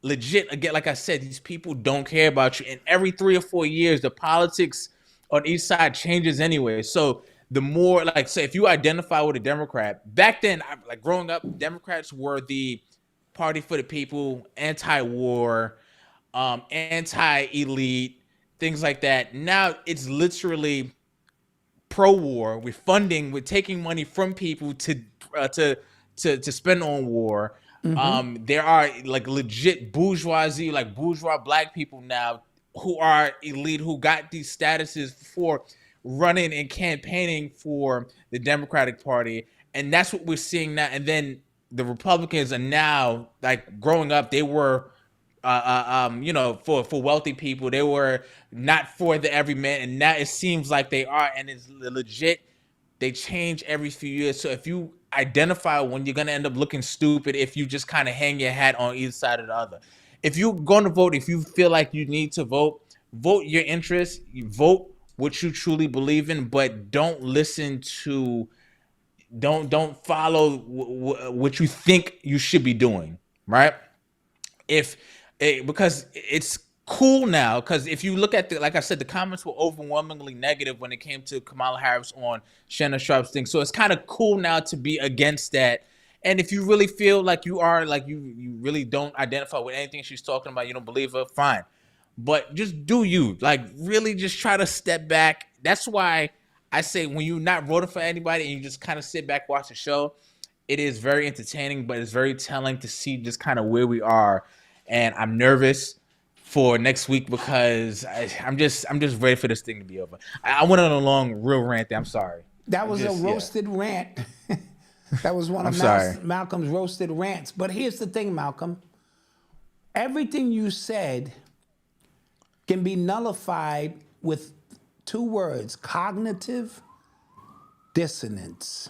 legit, again, like I said, these people don't care about you. And every 3 or 4 years, the politics on each side changes anyway. So the more, like, say, if you identify with a Democrat, back then, like growing up, Democrats were the party for the people, anti-war, anti-elite, things like that. Now it's literally pro-war. We're taking money from people to spend on war. There are like legit bourgeoisie, like bourgeois black people now who are elite, who got these statuses for running and campaigning for the Democratic Party. And that's what we're seeing now. And then the Republicans are now, like, growing up, they were for wealthy people. They were not for the everyman, and now it seems like they are, and it's legit. They change every few years. So if you identify when, you're gonna end up looking stupid if you just kind of hang your hat on either side or the other. If you're going to vote, if you feel like you need to vote your interests, you vote what you truly believe in, but don't listen to, don't follow what you think you should be doing, right? Because it's cool now, because if you look at like I said, the comments were overwhelmingly negative when it came to Kamala Harris on Shannon Sharp's thing. So it's kind of cool now to be against that. And if you really feel like you are, like you really don't identify with anything she's talking about, you don't believe her, fine. But just do you. Like, really just try to step back. That's why I say when you're not voting for anybody and you just kind of sit back, watch the show, it is very entertaining, but it's very telling to see just kind of where we are. And I'm nervous for next week because I'm just ready for this thing to be over. I went on a long, real rant there. I'm sorry. That was a roasted rant. That was one of Malcolm's roasted rants. But here's the thing, Malcolm. Everything you said can be nullified with 2 words: cognitive dissonance.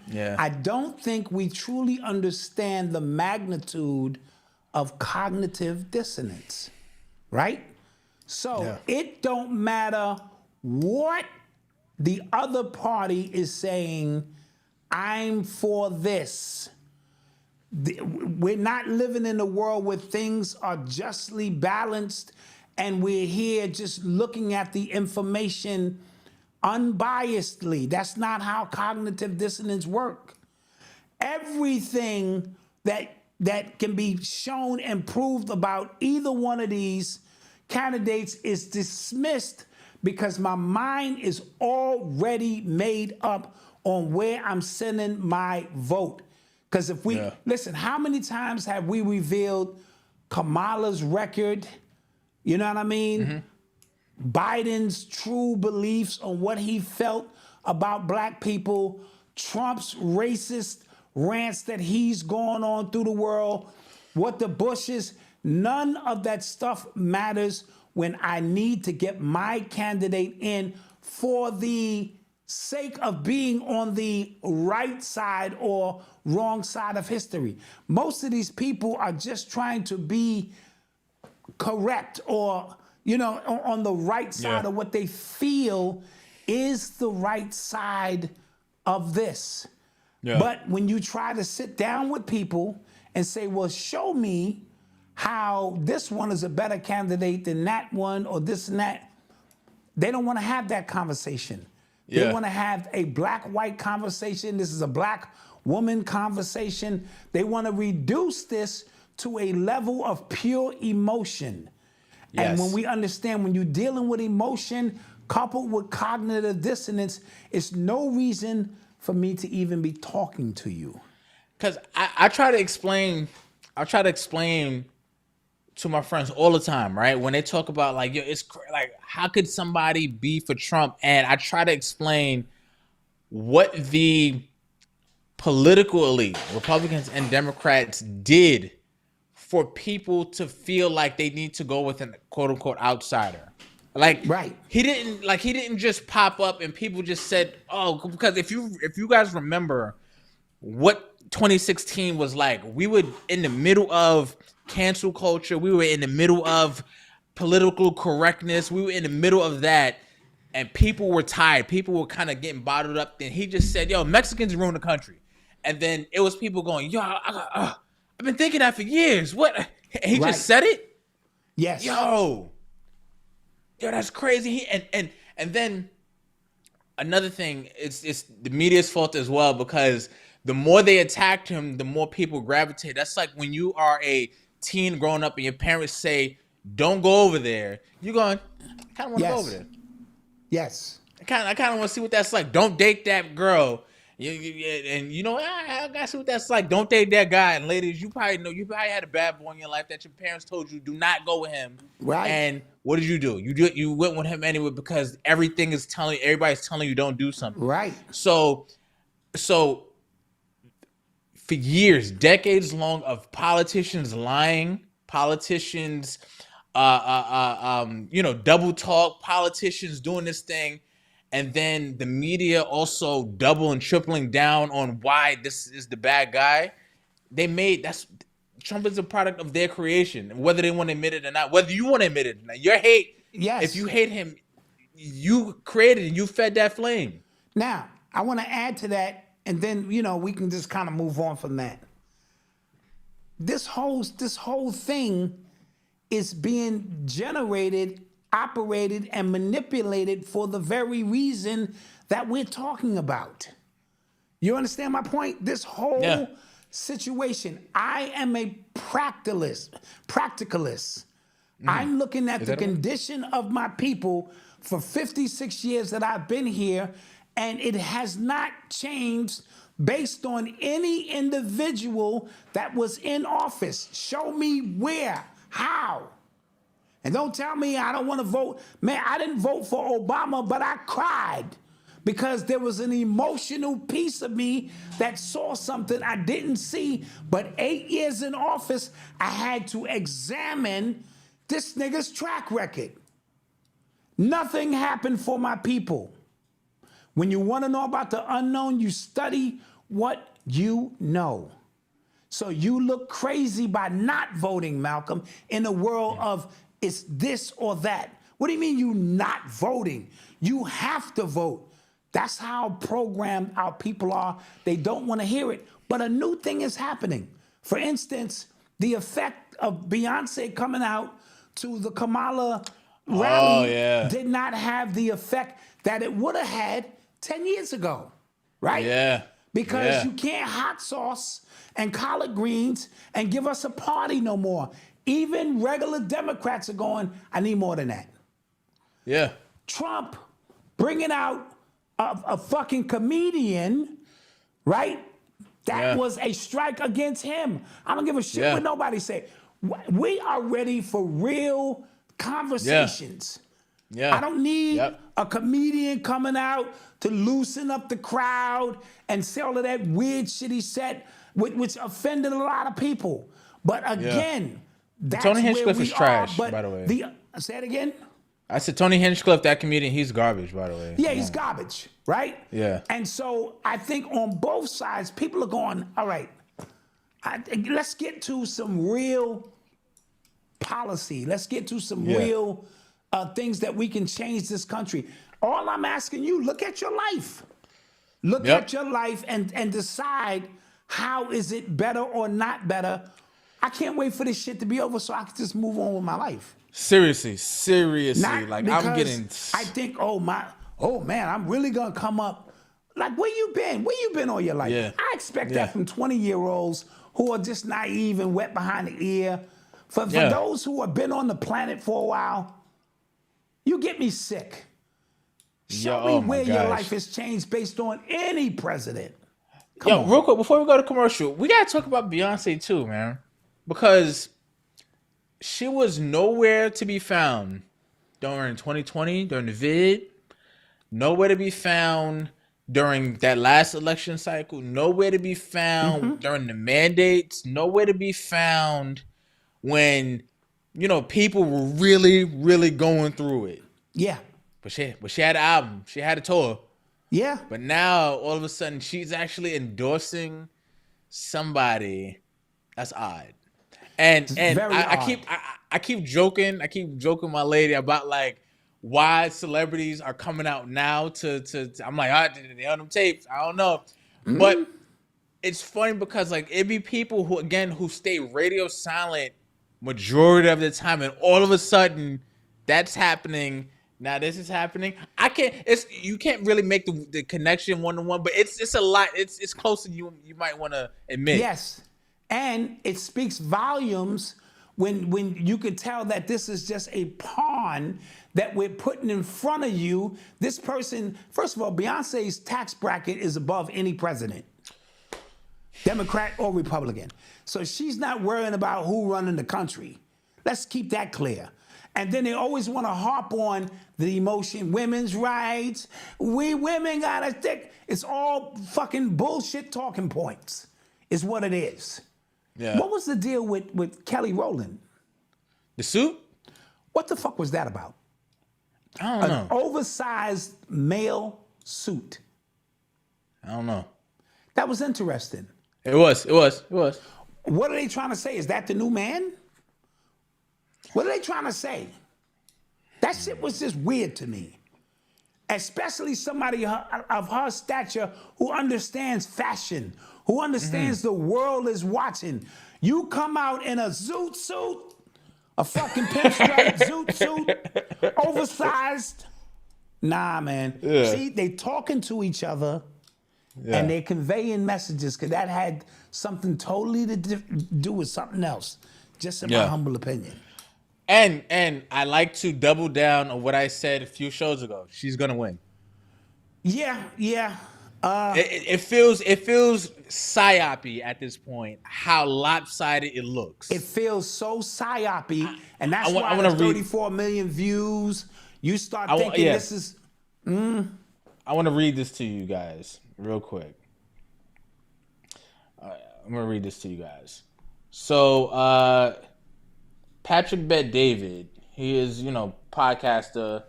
Yeah. I don't think we truly understand the magnitude of cognitive dissonance, right? So it don't matter what the other party is saying, I'm for this. We're not living in a world where things are justly balanced and we're here just looking at the information unbiasedly. That's not how cognitive dissonance work. Everything that can be shown and proved about either one of these candidates is dismissed because my mind is already made up on where I'm sending my vote. Because if we listen, how many times have we revealed Kamala's record? You know what I mean? Biden's true beliefs on what he felt about black people, Trump's racist rants that he's going on through the world, what the Bushes, none of that stuff matters when I need to get my candidate in for the sake of being on the right side or wrong side of history. Most of these people are just trying to be correct or, you know, on the right side of what they feel is the right side of this. But when you try to sit down with people and say, well, show me how this one is a better candidate than that one or this and that, they don't want to have that conversation. They want to have a black-white conversation. This is a black woman conversation. They want to reduce this to a level of pure emotion. And when we understand, when you're dealing with emotion coupled with cognitive dissonance, it's no reason for me to even be talking to you. Because I try to explain to my friends all the time, right? When they talk about like, yo, it's like, how could somebody be for Trump? And I try to explain what the political elite, Republicans and Democrats, did for people to feel like they need to go with a quote unquote outsider. Like, he didn't just pop up and people just said, oh, because if you guys remember what 2016 was like, we were in the middle of cancel culture. We were in the middle of political correctness. We were in the middle of that. And people were tired. People were kind of getting bottled up. Then he just said, yo, Mexicans ruin the country. And then it was people going, yo, I've been thinking that for years. What? And he just said it? Yes. Yo, that's crazy. And then another thing, it's the media's fault as well, because the more they attacked him, the more people gravitate. That's like when you are a teen growing up and your parents say, don't go over there. You're going, I kind of want to go over there. Yes. I kind of want to see what that's like. Don't date that girl. And you know, I got to see what that's like. Don't date that guy. And ladies, you probably had a bad boy in your life that your parents told you do not go with him. Right. And what did you do? You went with him anyway because everybody's telling you don't do something. Right. So for years, decades long of politicians lying, politicians double talk, politicians doing this thing, and then the media also double and tripling down on why this is the bad guy. Trump is a product of their creation, whether they want to admit it or not, whether you want to admit it or not. Your hate, if you hate him, you created and you fed that flame. Now, I want to add to that, and then, we can just kind of move on from that. This whole thing is being generated, operated, and manipulated for the very reason that we're talking about. You understand my point? This whole situation, I am a practicalist. I'm looking at the condition of my people for 56 years that I've been here, and it has not changed based on any individual that was in office. Show me where, how. And don't tell me I don't want to vote. Man, I didn't vote for Obama, but I cried because there was an emotional piece of me that saw something I didn't see. But 8 years in office, I had to examine this nigga's track record. Nothing happened for my people. When you want to know about the unknown, you study what you know. So you look crazy by not voting, Malcolm, in a world of it's this or that. What do you mean you not voting? You have to vote. That's how programmed our people are. They don't want to hear it. But a new thing is happening. For instance, the effect of Beyonce coming out to the Kamala rally yeah. did not have the effect that it would have had 10 years ago, right? Yeah. Because you can't hot sauce and collard greens and give us a party no more. Even regular Democrats are going, I need more than that. Yeah. Trump bringing out a fucking comedian, right? That was a strike against him. I don't give a shit what nobody say. We are ready for real conversations. Yeah. I don't need a comedian coming out to loosen up the crowd and say all of that weird shit he said, which offended a lot of people. But again, that's Tony where Hinchcliffe we is trash, are. But by the way. Say it again. I said Tony Hinchcliffe, that comedian, he's garbage, by the way. Yeah, he's garbage, right? Yeah. And so I think on both sides, people are going, all right, let's get to some real policy. Let's get to some real things that we can change this country. All I'm asking you, look at your life. Look at your life and decide how is it better or not better. I can't wait for this shit to be over so I can just move on with my life. Seriously. Not Like, because I'm getting... I think, oh man, I'm really gonna come up. Like, where you been? Where you been all your life? Yeah. I expect that from 20-year-olds who are just naive and wet behind the ear. For those who have been on the planet for a while, you get me sick. Show me where your life has changed based on any president. Come on. Real quick, before we go to commercial, we gotta talk about Beyonce too, man. Because she was nowhere to be found during 2020, during the vid. Nowhere to be found during that last election cycle. Nowhere to be found during the mandates. Nowhere to be found when, people were really, really going through it. Yeah. But she had an album. She had a tour. Yeah. But now, all of a sudden, she's actually endorsing somebody. That's odd. And I keep joking my lady about like why celebrities are coming out now to I'm like, they on them tapes. I don't know. But it's funny because like it be people who stay radio silent majority of the time, and all of a sudden that's happening. Now this is happening. You can't really make the connection one-to-one, but it's a lot. It's closer than you might want to admit. Yes. And it speaks volumes when you can tell that this is just a pawn that we're putting in front of you. This person, first of all, Beyonce's tax bracket is above any president, Democrat or Republican. So she's not worrying about who running the country. Let's keep that clear. And then they always want to harp on the emotion, women's rights. We women got to stick. It's all fucking bullshit talking points is what it is. Yeah. What was the deal with Kelly Rowland? The suit? What the fuck was that about? I don't know. An oversized male suit. I don't know. That was interesting. It was. What are they trying to say? Is that the new man? What are they trying to say? That shit was just weird to me. Especially somebody of her stature who understands fashion, who understands the world is watching. You come out in a zoot suit, a fucking pinstripe zoot suit, oversized. Nah, man. Yeah. See, they talking to each other and they're conveying messages because that had something totally to do with something else, just in my humble opinion. And I like to double down on what I said a few shows ago. She's gonna win. Yeah. It feels psyopy at this point. How lopsided it looks. It feels so psyopy, and that's I why wanna there's 34 million views. You start thinking this is. I want to read this to you guys real quick. I'm gonna read this to you guys. So, Patrick Bet David, he is, podcaster,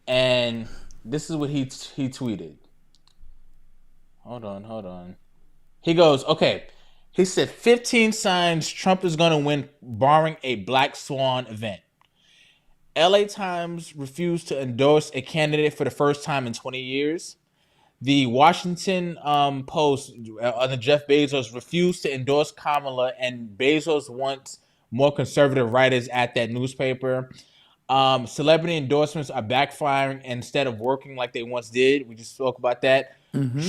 and this is what he tweeted. Hold on. He goes, okay. He said 15 signs Trump is going to win barring a Black Swan event. LA Times refused to endorse a candidate for the first time in 20 years. The Washington Post under Jeff Bezos refused to endorse Kamala, and Bezos wants more conservative writers at that newspaper. Celebrity endorsements are backfiring instead of working like they once did. We just spoke about that.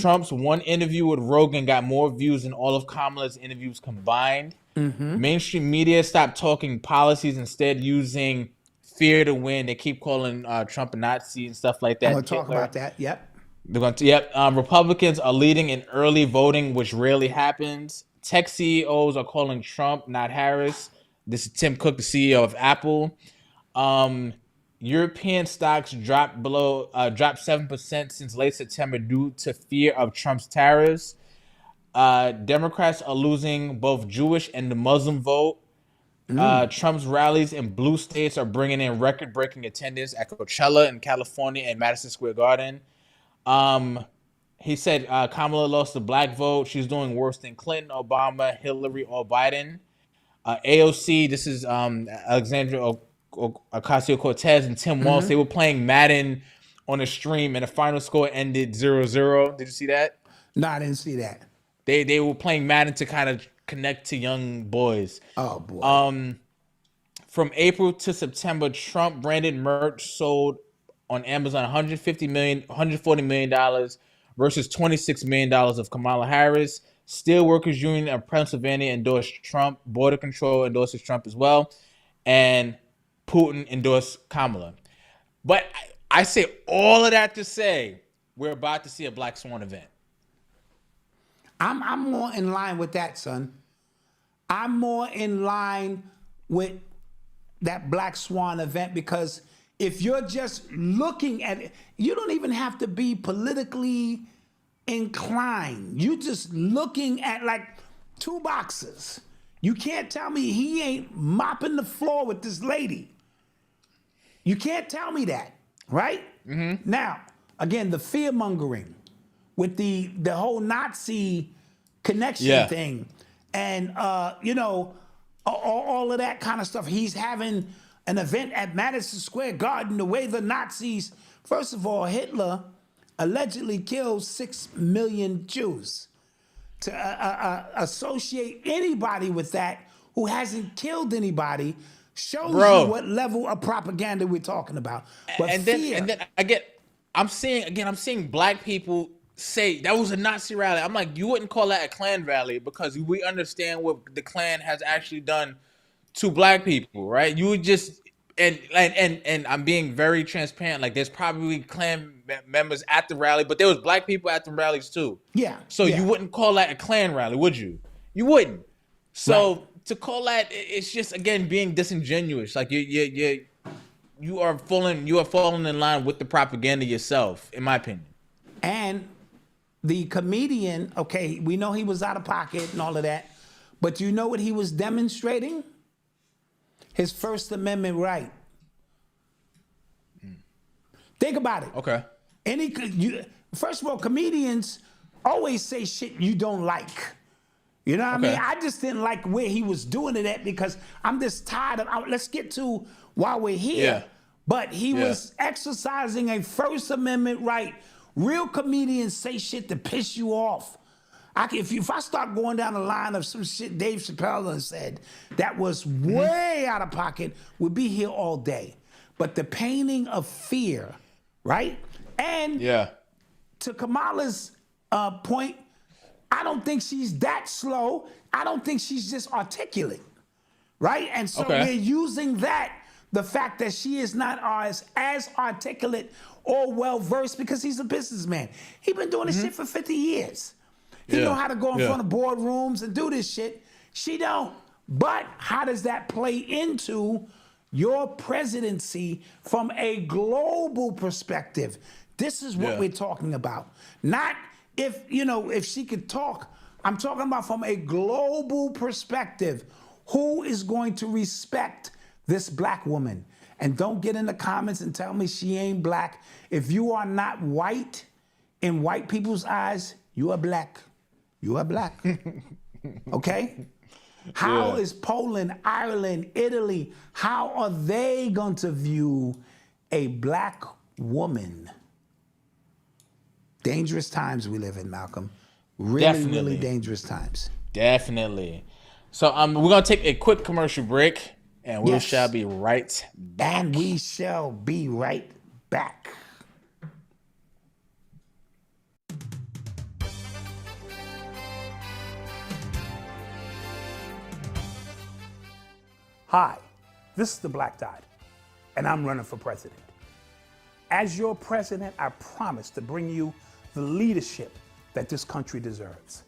Trump's one interview with Rogan got more views than all of Kamala's interviews combined. Mainstream media stopped talking policies, instead using fear to win. They keep calling Trump a Nazi and stuff like that. I'm going to talk about that. Yep. They're going to, yep. Republicans are leading in early voting, which rarely happens. Tech CEOs are calling Trump, not Harris. This is Tim Cook, the CEO of Apple. European stocks dropped 7% since late September due to fear of Trump's tariffs. Democrats are losing both Jewish and the Muslim vote. Trump's rallies in blue states are bringing in record-breaking attendance at Coachella in California and Madison Square Garden. He said Kamala lost the black vote. She's doing worse than Clinton, Obama, Hillary, or Biden. AOC, this is Alexandria Ocasio-Cortez and Tim Walz. They were playing Madden on a stream, and the final score ended 0-0. Did you see that? No, I didn't see that. They were playing Madden to kind of connect to young boys. Oh, boy. From April to September, Trump branded merch sold on Amazon $140 million versus $26 million of Kamala Harris. Steelworkers Union of Pennsylvania endorsed Trump. Border Control endorses Trump as well. And Putin endorsed Kamala. But I say all of that to say we're about to see a Black Swan event. I'm more in line with that, son. I'm more in line with that Black Swan event, because if you're just looking at it, you don't even have to be politically inclined. You just looking at like two boxes. You can't tell me he ain't mopping the floor with this lady. You can't tell me that, right? Now, again, the fear mongering with the whole Nazi connection thing, and all of that kind of stuff. He's having an event at Madison Square Garden the way the Nazis. First of all, Hitler allegedly killed 6 million Jews. To associate anybody with that who hasn't killed anybody shows you what level of propaganda we're talking about. But I'm seeing Black people say that was a Nazi rally. I'm like, you wouldn't call that a Klan rally, because we understand what the Klan has actually done to Black people, right? You would just and I'm being very transparent. Like, there's probably Klan members at the rally, but there was Black people at the rallies too. Yeah. So you wouldn't call that a Klan rally, would you? You wouldn't. So to call that, it's just, again, being disingenuous. Like you are falling in line with the propaganda yourself, in my opinion. And the comedian, okay, we know he was out of pocket and all of that, but you know what he was demonstrating? His First Amendment right. Think about it. Okay. First of all, comedians always say shit you don't like. You know what I mean? I just didn't like where he was doing it at, because I'm just tired of, let's get to why we're here. Yeah. But he was exercising a First Amendment right. Real comedians say shit to piss you off. If I start going down the line of some shit Dave Chappelle said that was way out of pocket, we'd be here all day. But the painting of fear, right? And to Kamala's point, I don't think she's that slow. I don't think she's just articulate, right? And so we're using that, the fact that she is not as articulate or well-versed, because he's a businessman. He's been doing this shit for 50 years. He know how to go in front of boardrooms and do this shit. She don't. But how does that play into your presidency from a global perspective? This is what we're talking about. Not if she could talk. I'm talking about from a global perspective. Who is going to respect this Black woman? And don't get in the comments and tell me she ain't Black. If you are not white in white people's eyes, you are Black. You are Black. Okay? How is Poland, Ireland, Italy, how are they going to view a Black woman? Dangerous times we live in, Malcolm. Really dangerous times. Definitely. So we're gonna take a quick commercial break, and we Yes. shall be right back. And we shall be right back. Hi, this is the Black Dot, and I'm running for president. As your president, I promise to bring you the leadership that this country deserves.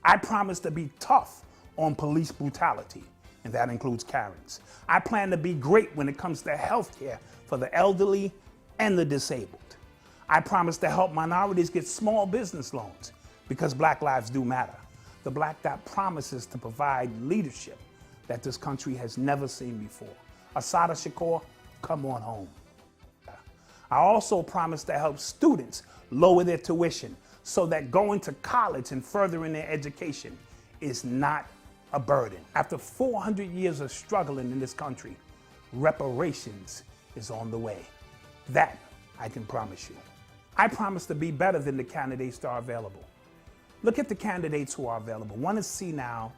I promise to be tough on police brutality, and that includes Karens. I plan to be great when it comes to health care for the elderly and the disabled. I promise to help minorities get small business loans because Black lives do matter. The Black Dot promises to provide leadership that this country has never seen before. Asada Shakur, come on home. I also promise to help students lower their tuition so that going to college and furthering their education is not a burden. After 400 years of struggling in this country, reparations is on the way. That I can promise you. I promise to be better than the candidates that are available. Look at the candidates who are available. One is senile,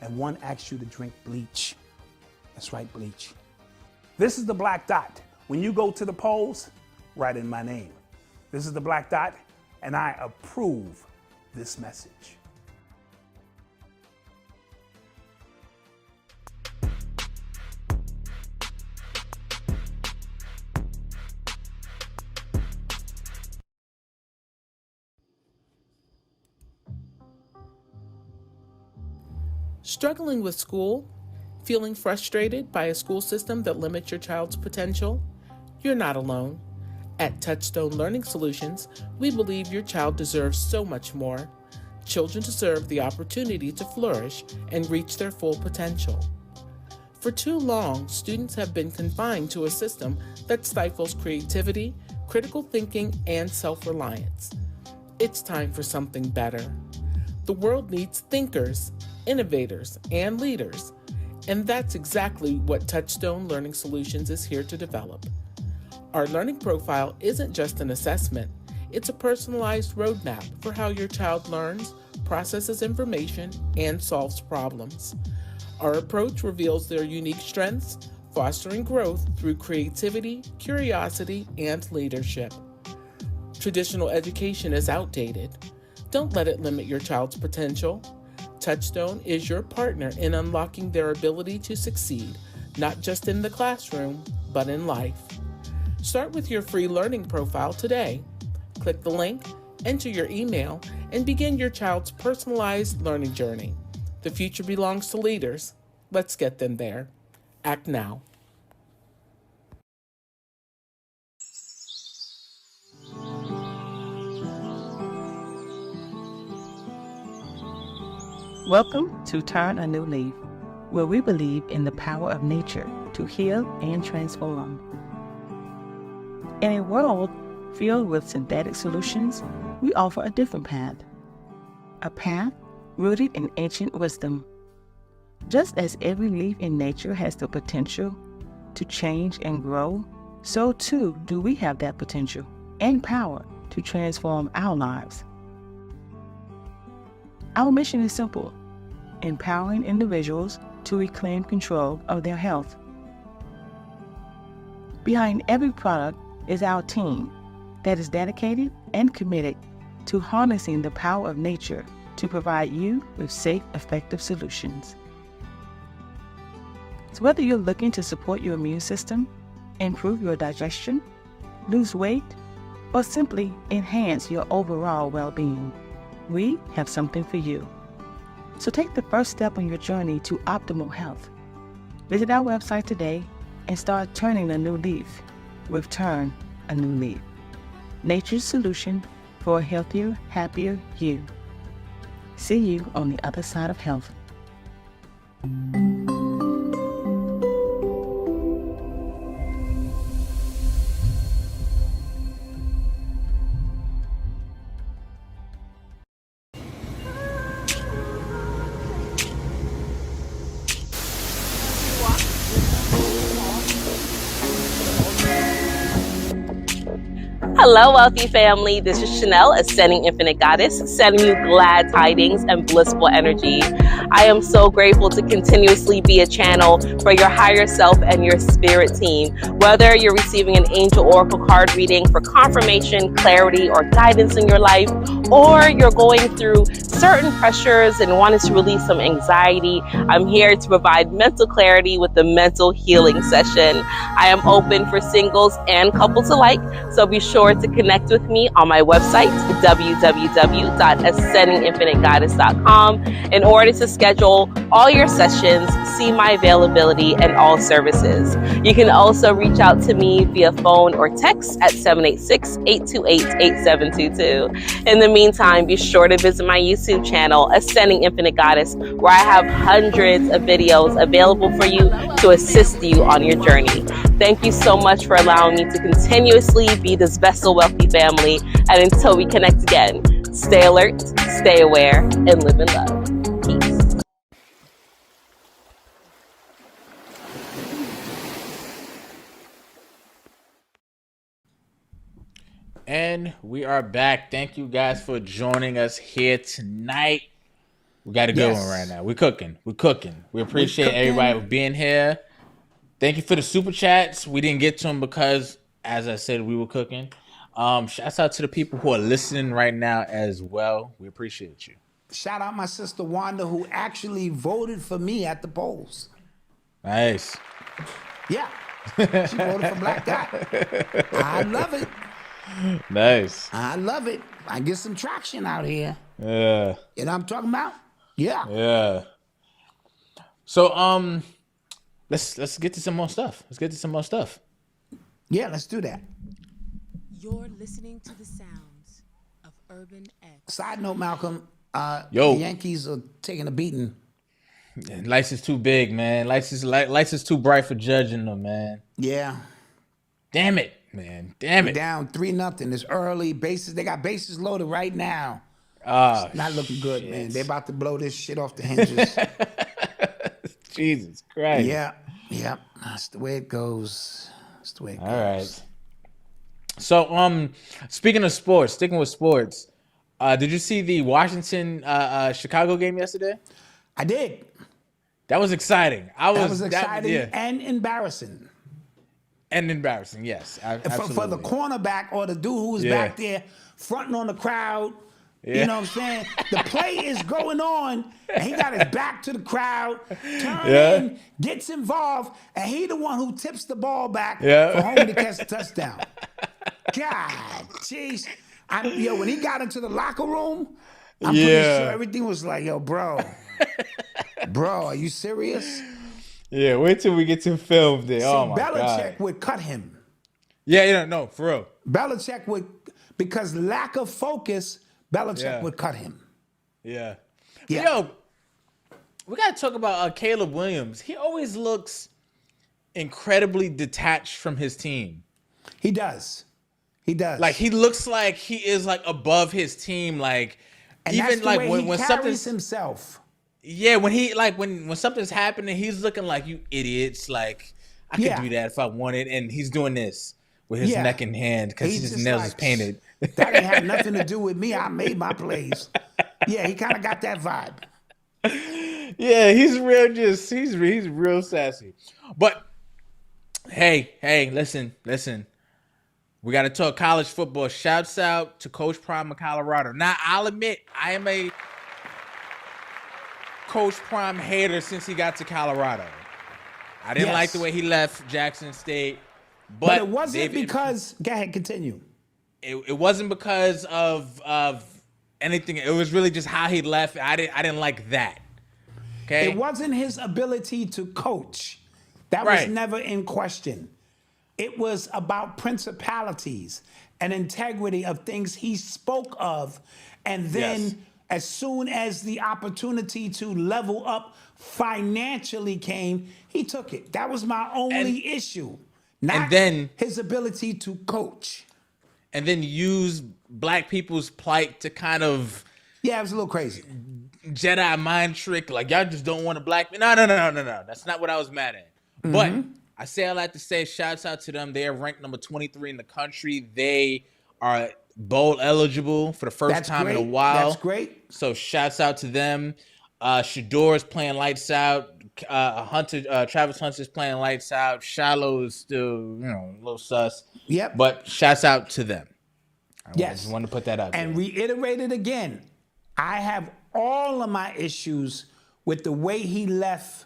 and one asks you to drink bleach. That's right, bleach. This is the Black Dot. When you go to the polls, write in my name. This is the Black Dot, and I approve this message. Struggling with school? Feeling frustrated by a school system that limits your child's potential? You're not alone. At Touchstone Learning Solutions, we believe your child deserves so much more. Children deserve the opportunity to flourish and reach their full potential. For too long, students have been confined to a system that stifles creativity, critical thinking, and self-reliance. It's time for something better. The world needs thinkers, innovators, and leaders, and that's exactly what Touchstone Learning Solutions is here to develop. Our learning profile isn't just an assessment, it's a personalized roadmap for how your child learns, processes information, and solves problems. Our approach reveals their unique strengths, fostering growth through creativity, curiosity, and leadership. Traditional education is outdated. Don't let it limit your child's potential. Touchstone is your partner in unlocking their ability to succeed, not just in the classroom, but in life. Start with your free learning profile today. Click the link, enter your email, and begin your child's personalized learning journey. The future belongs to leaders. Let's get them there. Act now. Welcome to Turn a New Leaf, where we believe in the power of nature to heal and transform. In a world filled with synthetic solutions, we offer a different path. A path rooted in ancient wisdom. Just as every leaf in nature has the potential to change and grow, so too do we have that potential and power to transform our lives. Our mission is simple: empowering individuals to reclaim control of their health. Behind every product is our team that is dedicated and committed to harnessing the power of nature to provide you with safe, effective solutions. So whether you're looking to support your immune system, improve your digestion, lose weight, or simply enhance your overall well-being, we have something for you. So take the first step on your journey to optimal health. Visit our website today and start turning a new leaf with Turn a New Leaf. Nature's solution for a healthier, happier you. See you on the other side of health. Hello, wealthy family. This is Chanel, Ascending Infinite Goddess, sending you glad tidings and blissful energy. I am so grateful to continuously be a channel for your higher self and your spirit team. Whether you're receiving an angel oracle card reading for confirmation, clarity, or guidance in your life, or you're going through certain pressures and wanting to release some anxiety, I'm here to provide mental clarity with the mental healing session. I am open for singles and couples alike, so be sure to connect with me on my website, www.ascendinginfinitegoddess.com, in order to schedule all your sessions, see my availability, and all services. You can also reach out to me via phone or text at 786-828-8722. In the meantime, be sure to visit my YouTube channel, Ascending Infinite Goddess, where I have hundreds of videos available for you to assist you on your journey. Thank you so much for allowing me to continuously be this vessel wealthy family. And until we connect again, stay alert, stay aware, and live in love. Peace. And we are back. Thank you guys for joining us here tonight. We got a good one right now. We're cooking. We appreciate everybody for being here. Thank you for the super chats. We didn't get to them because, as I said, we were cooking. Shouts out to the people who are listening right now as well. We appreciate you. Shout out my sister Wanda, who actually voted for me at the polls. Nice. Yeah. She voted for Black Dot. I love it. Nice. I love it. I get some traction out here. Yeah. You know what I'm talking about? Yeah. Yeah. So, let's get to some more stuff. Yeah, let's do that. You're listening to the sounds of Urban X. Side note, Malcolm, the Yankees are taking a beating. Lights is too big, man. Lights is too bright for judging them, man. Yeah. Damn it, man. Damn it. Down 3-0. It's early. They got bases loaded right now. Oh, it's not looking good, man. They're about to blow this shit off the hinges. Jesus Christ. Yeah. That's the way it goes. All right. So, sticking with sports, did you see the Washington Chicago game yesterday? I did. That was exciting. That was exciting and embarrassing. Yes. Absolutely. For the cornerback or the dude who was back there fronting on the crowd. You know what I'm saying? The play is going on, and he got his back to the crowd, turns in, gets involved, and he the one who tips the ball back for homie to catch the touchdown. God, jeez. When he got into the locker room, I'm pretty sure everything was like, yo, bro, are you serious? Yeah, wait till we get to film there. Oh, my God. Belichick would cut him. No, for real. Belichick would, because lack of focus, Belichick would cut him. Yeah. Yo, we got to talk about Caleb Williams. He always looks incredibly detached from his team. He does. Like, he looks like he is, like, above his team. Like, and even, that's the like, way when he something's... himself. Yeah, when he, like, when something's happening, he's looking like, you idiots. Like, I could do that if I wanted. And he's doing this with his neck and hand because his nails is painted. That ain't have nothing to do with me. I made my plays. Yeah, he kind of got that vibe. Yeah, he's real sassy. But hey, listen. We got to talk college football. Shouts out to Coach Prime of Colorado. Now, I'll admit, I am a Coach Prime hater since he got to Colorado. I didn't like the way he left Jackson State. But it wasn't because... Go ahead, continue. It wasn't because of anything. It was really just how he left. I didn't like that. Okay. It wasn't his ability to coach. That was never in question. It was about principalities and integrity of things he spoke of. And then as soon as the opportunity to level up financially came, he took it. That was my only issue. Not his ability to coach. And then use black people's plight to kind of... Yeah, it was a little crazy. Jedi mind trick. Like, y'all just don't want a black... No. That's not what I was mad at. Mm-hmm. But I say I like to say shouts out to them. They are ranked number 23 in the country. They are bowl eligible for the first time in a while. That's great. So shouts out to them. Shador's playing lights out. Travis Hunter's playing lights out. Shallow is still, a little sus. Yep. But shouts out to them. I Yes. want to put that out there. And reiterate it again. I have all of my issues with the way he left,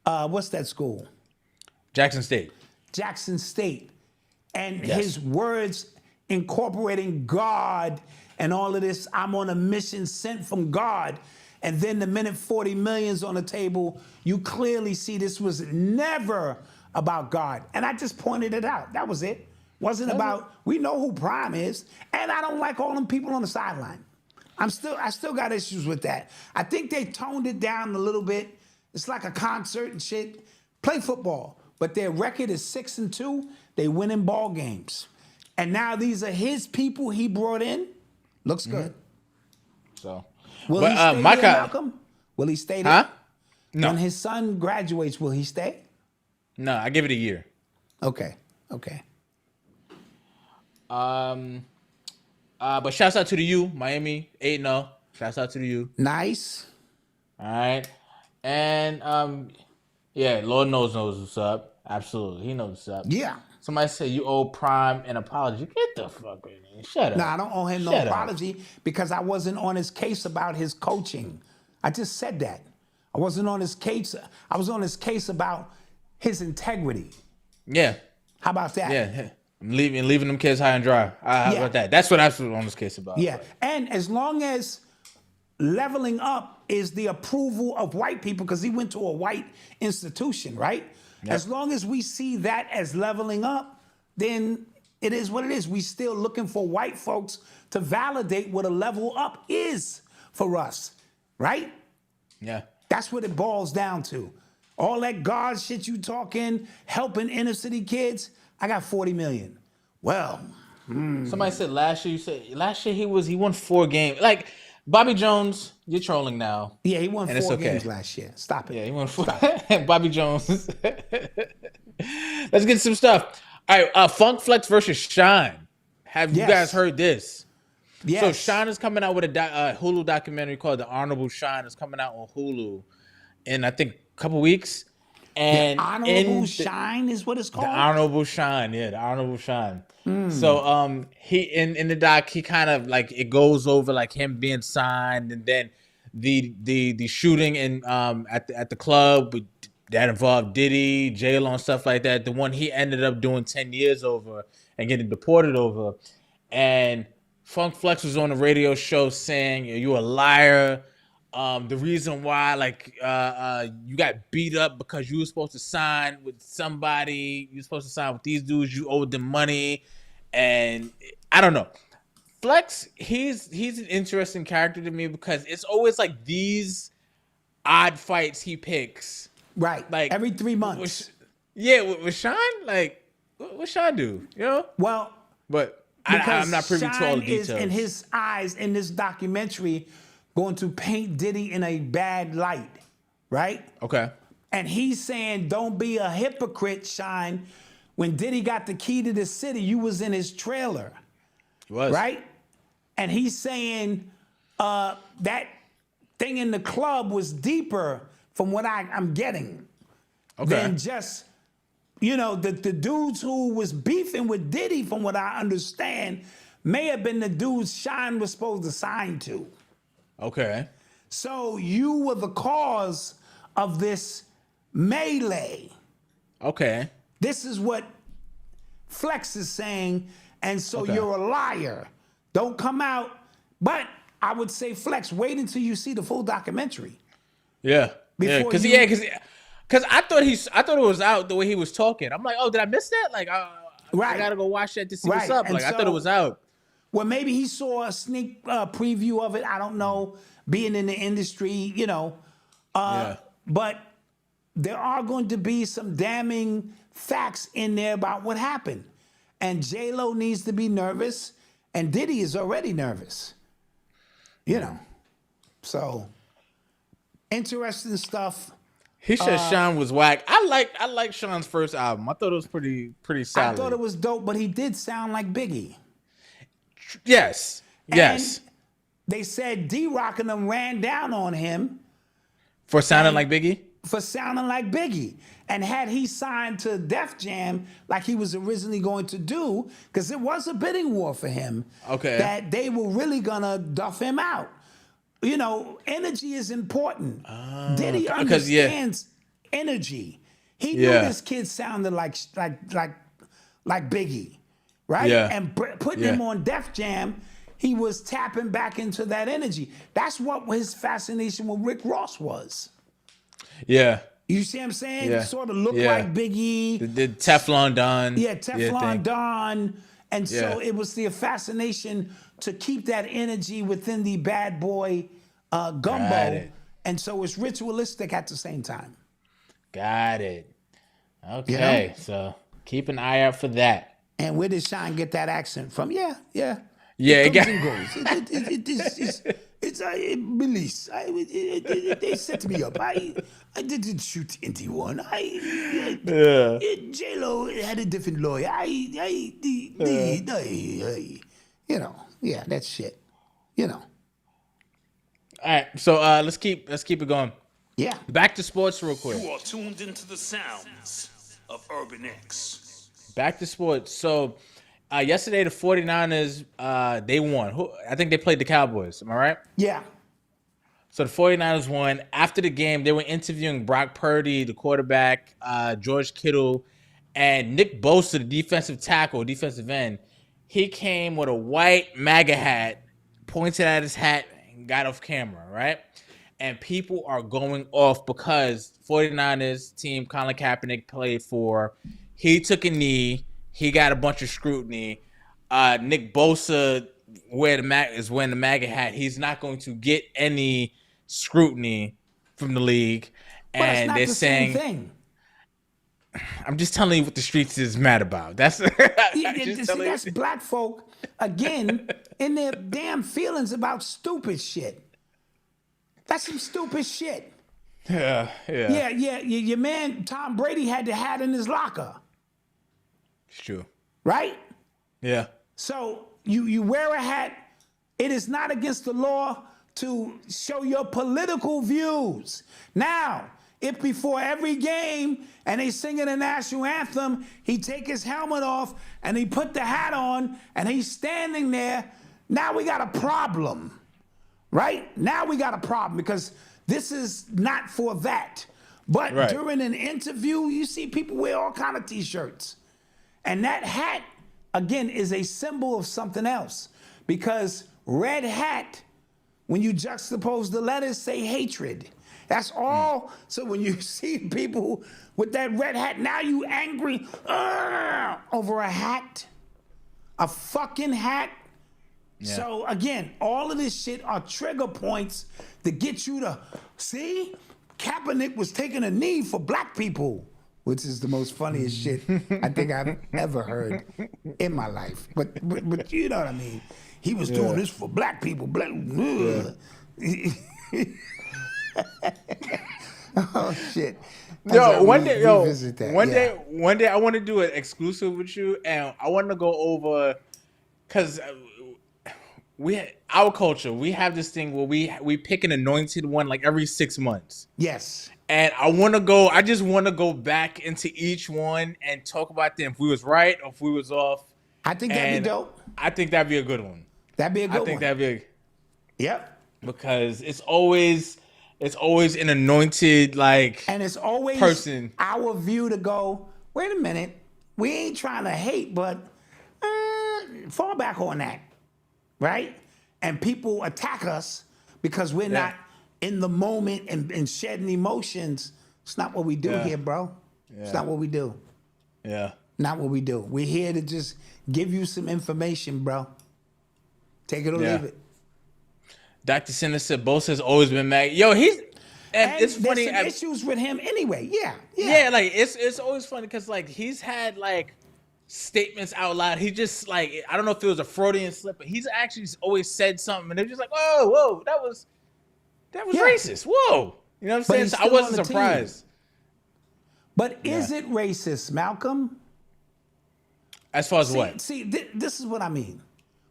what's that school? Jackson State. Jackson State. And Yes. his words incorporating God and all of this, I'm on a mission sent from God. And then the minute 40 million's on the table, you clearly see this was never about God. And I just pointed it out. That was it. Wasn't about, we know who Prime is. And I don't like all them people on the sideline. I still got issues with that. I think they toned it down a little bit. It's like a concert and shit. Play football. But their record is 6-2. They winning ball games. And now these are his people he brought in. Looks good. So, Will he stay there, Malcolm? Will he stay there? Huh? No. When his son graduates, will he stay? No, I give it a year. Okay. But shouts out to the U, Miami 8-0. Shouts out to the U. Nice. All right. And yeah, Lord knows what's up. Absolutely. He knows what's up. Yeah. Somebody said you owe Prime an apology. Get the fuck in here. Shut up. No, I don't owe him no Shut up. apology because I wasn't on his case about his coaching. I just said that. I wasn't on his case. I was on his case about his integrity. Yeah. How about that? Yeah. I'm leaving them kids high and dry. How Yeah. about that? That's what I was on this case about. Yeah. And as long as leveling up is the approval of white people, because he went to a white institution, right? Yep. As long as we see that as leveling up, then it is what it is. We still looking for white folks to validate what a level up is for us, right? Yeah. That's what it boils down to. All that God shit you talking, helping inner city kids, I got 40 million. Well, Somebody said last year he won 4 games. Like Bobby Jones, you're trolling now. yeah, he won And it's 4 okay. games last year. Stop it. Yeah, he won 4. Bobby Jones. Let's get some stuff. All right, Funk Flex versus Shine. Have you Yes. guys heard this? Yes. So Shine is coming out with a Hulu documentary called The Honorable Shine. It's coming out on Hulu in I think a couple weeks. And Honorable Shine is what it's called? The Honorable Shine, yeah, The Honorable Shine. So he in the doc, he kind of like it goes over like him being signed and then the shooting in at the club that involved Diddy, J-Lo and stuff like that. The one he ended up doing 10 years over and getting deported over. And Funk Flex was on a radio show saying you're a liar. The reason why, you got beat up because you were supposed to sign with somebody, you were supposed to sign with these dudes, you owed them money, and I don't know. Flex, he's an interesting character to me because it's always like these odd fights he picks. Right. Like every 3 months. With Sean, like what Sean do? You know? Well, but I'm not privy to all the Shine details. is in his eyes in this documentary going to paint Diddy in a bad light, right? Okay. And he's saying, don't be a hypocrite, Shine. When Diddy got the key to the city, you was in his trailer. He was. Right? And he's saying that thing in the club was deeper from what I'm getting than just, the dudes who was beefing with Diddy, from what I understand, may have been the dudes Shine was supposed to sign to. Okay. So you were the cause of this melee. Okay. This is what Flex is saying, and so Okay. you're a liar. Don't come out. But I would say, Flex, wait until you see the full documentary. Yeah. Before Because I thought it was out the way he was talking. I'm like, oh, did I miss that? Like, I gotta go watch that to see what's up. And Like, I thought it was out. Well, maybe he saw a sneak preview of it. I don't know. Being in the industry, Yeah. But there are going to be some damning facts in there about what happened. And J-Lo needs to be nervous, and Diddy is already nervous. So interesting stuff. He said Sean was whack. I like Sean's first album. I thought it was pretty solid. I thought it was dope, but he did sound like Biggie. Yes. Yes. And they said D-Rock and them ran down on him For sounding like Biggie? for sounding like Biggie. And had he signed to Def Jam like he was originally going to do, because it was a bidding war for him, Okay. that they were really gonna duff him out. You know, energy is important. Diddy understands energy. He knew this kid sounded like Biggie, right? Yeah. And putting him on Def Jam, he was tapping back into that energy. That's what his fascination with Rick Ross was. Yeah. You see what I'm saying? Yeah. Sort of look Yeah. like Biggie. The Teflon Don. Yeah, Teflon Don. And so Yeah. it was the fascination to keep that energy within the bad boy gumbo. And so it's ritualistic at the same time. Got it. Okay. So keep an eye out for that. And where did Sean get that accent from? Yeah. Yeah, It it comes and goes. It's Belize. They set me up. I didn't shoot anyone. J-Lo had a different lawyer. That shit. All right. So let's keep it going. Yeah. Back to sports real quick. You are tuned into the sounds of Urban X. Back to sports. So yesterday the 49ers they won. I think they played the Cowboys. Am I right? Yeah. So the 49ers won. After the game, they were interviewing Brock Purdy, the quarterback, George Kittle, and Nick Bosa, the defensive end. He came with a white MAGA hat, pointed at his hat, and got off camera, right? And people are going off because 49ers team Colin Kaepernick played for. He took a knee. He got a bunch of scrutiny. Nick Bosa is wearing the MAGA hat. He's not going to get any scrutiny from the league. And but it's not they're the same thing. I'm just telling you what the streets is mad about. That's that's black folk again in their damn feelings about stupid shit. That's some stupid shit. Yeah. Your man Tom Brady had the hat in his locker. It's true. Right? Yeah. So you wear a hat. It is not against the law to show your political views. Now, if before every game and they singing the national anthem, he take his helmet off and he put the hat on and he's standing there, now we got a problem, right? Now we got a problem because this is not for that. But during an interview, you see people wear all kind of t-shirts. And that hat, again, is a symbol of something else because red hat, when you juxtapose the letters, say hatred. That's all. So when you see people with that red hat, now you angry over a hat, a fucking hat. Yeah. So again, all of this shit are trigger points to get you to see. Kaepernick was taking a knee for black people, which is the most funniest shit I think I've ever heard in my life. But you know what I mean. He was doing this for black people. Oh shit! One day I want to do an exclusive with you, and I want to go over because our culture, we have this thing where we pick an anointed one like every 6 months. Yes. And I just want to go back into each one and talk about them if we was right or if we was off. I think that'd be dope. I think that'd be a good one. That'd be a good one. I think that'd be Yep. Because it's always an anointed and it's always person. Our view to go, wait a minute, we ain't trying to hate, but fall back on that. Right? And people attack us because we're not in the moment and shedding emotions. It's not what we do here, bro. It's not what we do. Yeah. Not what we do. We're here to just give you some information, bro. Take it or leave it. Dr. Sinner said Bosa has always been mad. Yo, and it's funny. There's some issues with him anyway. Yeah, like it's always funny because like he's had like statements out loud. He just like, I don't know if it was a Freudian slip, but he's actually always said something and they're just like, whoa, that was racist. Whoa. You know what I'm saying? So I wasn't surprised. Team. But is it racist, Malcolm? As far as what? See, this is what I mean.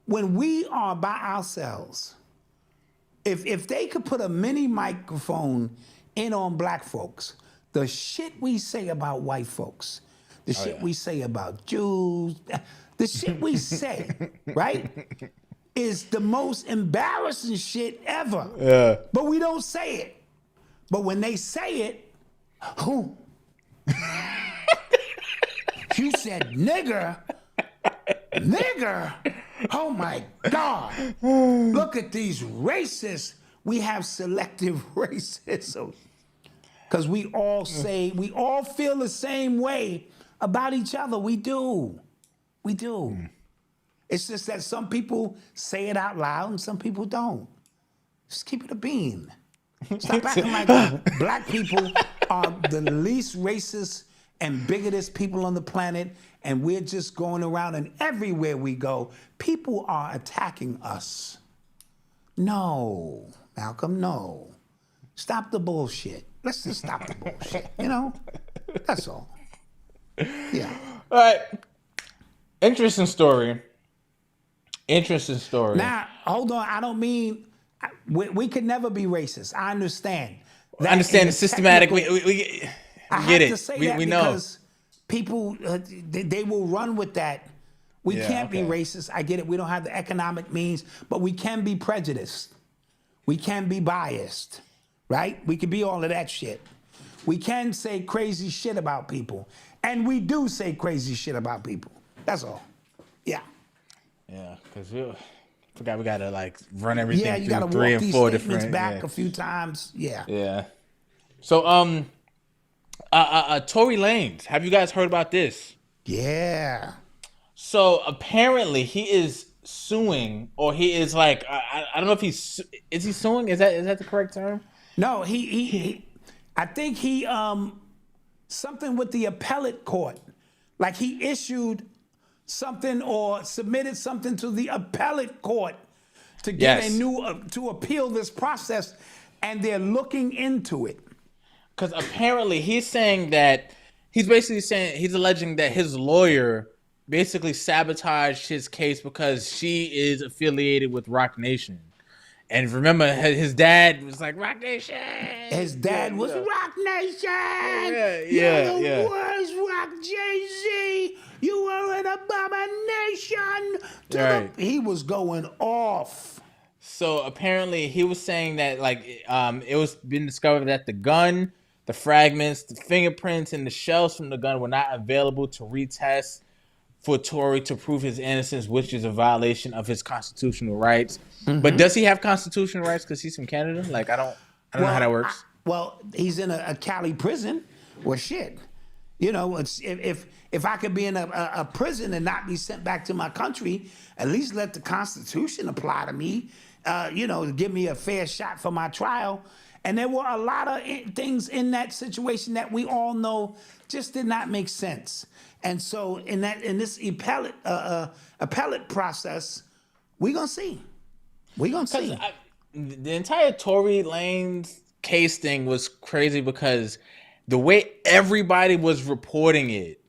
when we are by ourselves, if they could put a mini microphone in on black folks, the shit we say about white folks, the shit we say about Jews, the shit we say, right, is the most embarrassing shit ever. Yeah. But we don't say it. But when they say it, who? You said nigger? Nigger? Oh my God. Look at these racists. We have selective racism. Because we all feel the same way about each other. We do. We do. It's just that some people say it out loud and some people don't. Just keep it a bean. Stop acting like black people are the least racist and bigotest people on the planet, and we're just going around, and everywhere we go, people are attacking us. No, Malcolm, no. Stop the bullshit. Let's just stop the bullshit, you know? That's all. Yeah. All right. Interesting story. Now, hold on. I don't mean, we could never be racist. I understand. I understand the systematic. We I get have it. to say We that know. because people, they will run with that. We can't be racist. I get it. We don't have the economic means, but we can be prejudiced. We can be biased, right? We can be all of that shit. We can say crazy shit about people. And we do say crazy shit about people. That's all. Yeah. Yeah, because we forgot we got to like run everything Yeah, you through got to 3 walk and these 4 statements different. back a few times. Yeah. Yeah. So, Tory Lanez, have you guys heard about this? Yeah. So apparently he is suing, or he is like, I don't know if is he suing? Is that the correct term? No, he I think he something with the appellate court. Like he issued something or submitted something to the appellate court to get a new to appeal this process, and they're looking into it. Because apparently he's saying that he's alleging that his lawyer basically sabotaged his case because she is affiliated with Rock Nation. And remember, his dad was like, Rock Nation. His dad was Rock Nation. Yeah. You're the worst, Rock Jay-Z. You are an abomination. He was going off. So apparently he was saying that it was been discovered that the gun, the fragments, the fingerprints, and the shells from the gun were not available to retest for Tory to prove his innocence, which is a violation of his constitutional rights. Mm-hmm. But does he have constitutional rights because he's from Canada? Like, I don't know how that works. He's in a Cali prison. Well, shit. You know, if I could be in a prison and not be sent back to my country, at least let the Constitution apply to me. Give me a fair shot for my trial. And there were a lot of things in that situation that we all know just did not make sense. And so in this appellate process, we're gonna see. The entire Tory Lanez case thing was crazy because the way everybody was reporting it,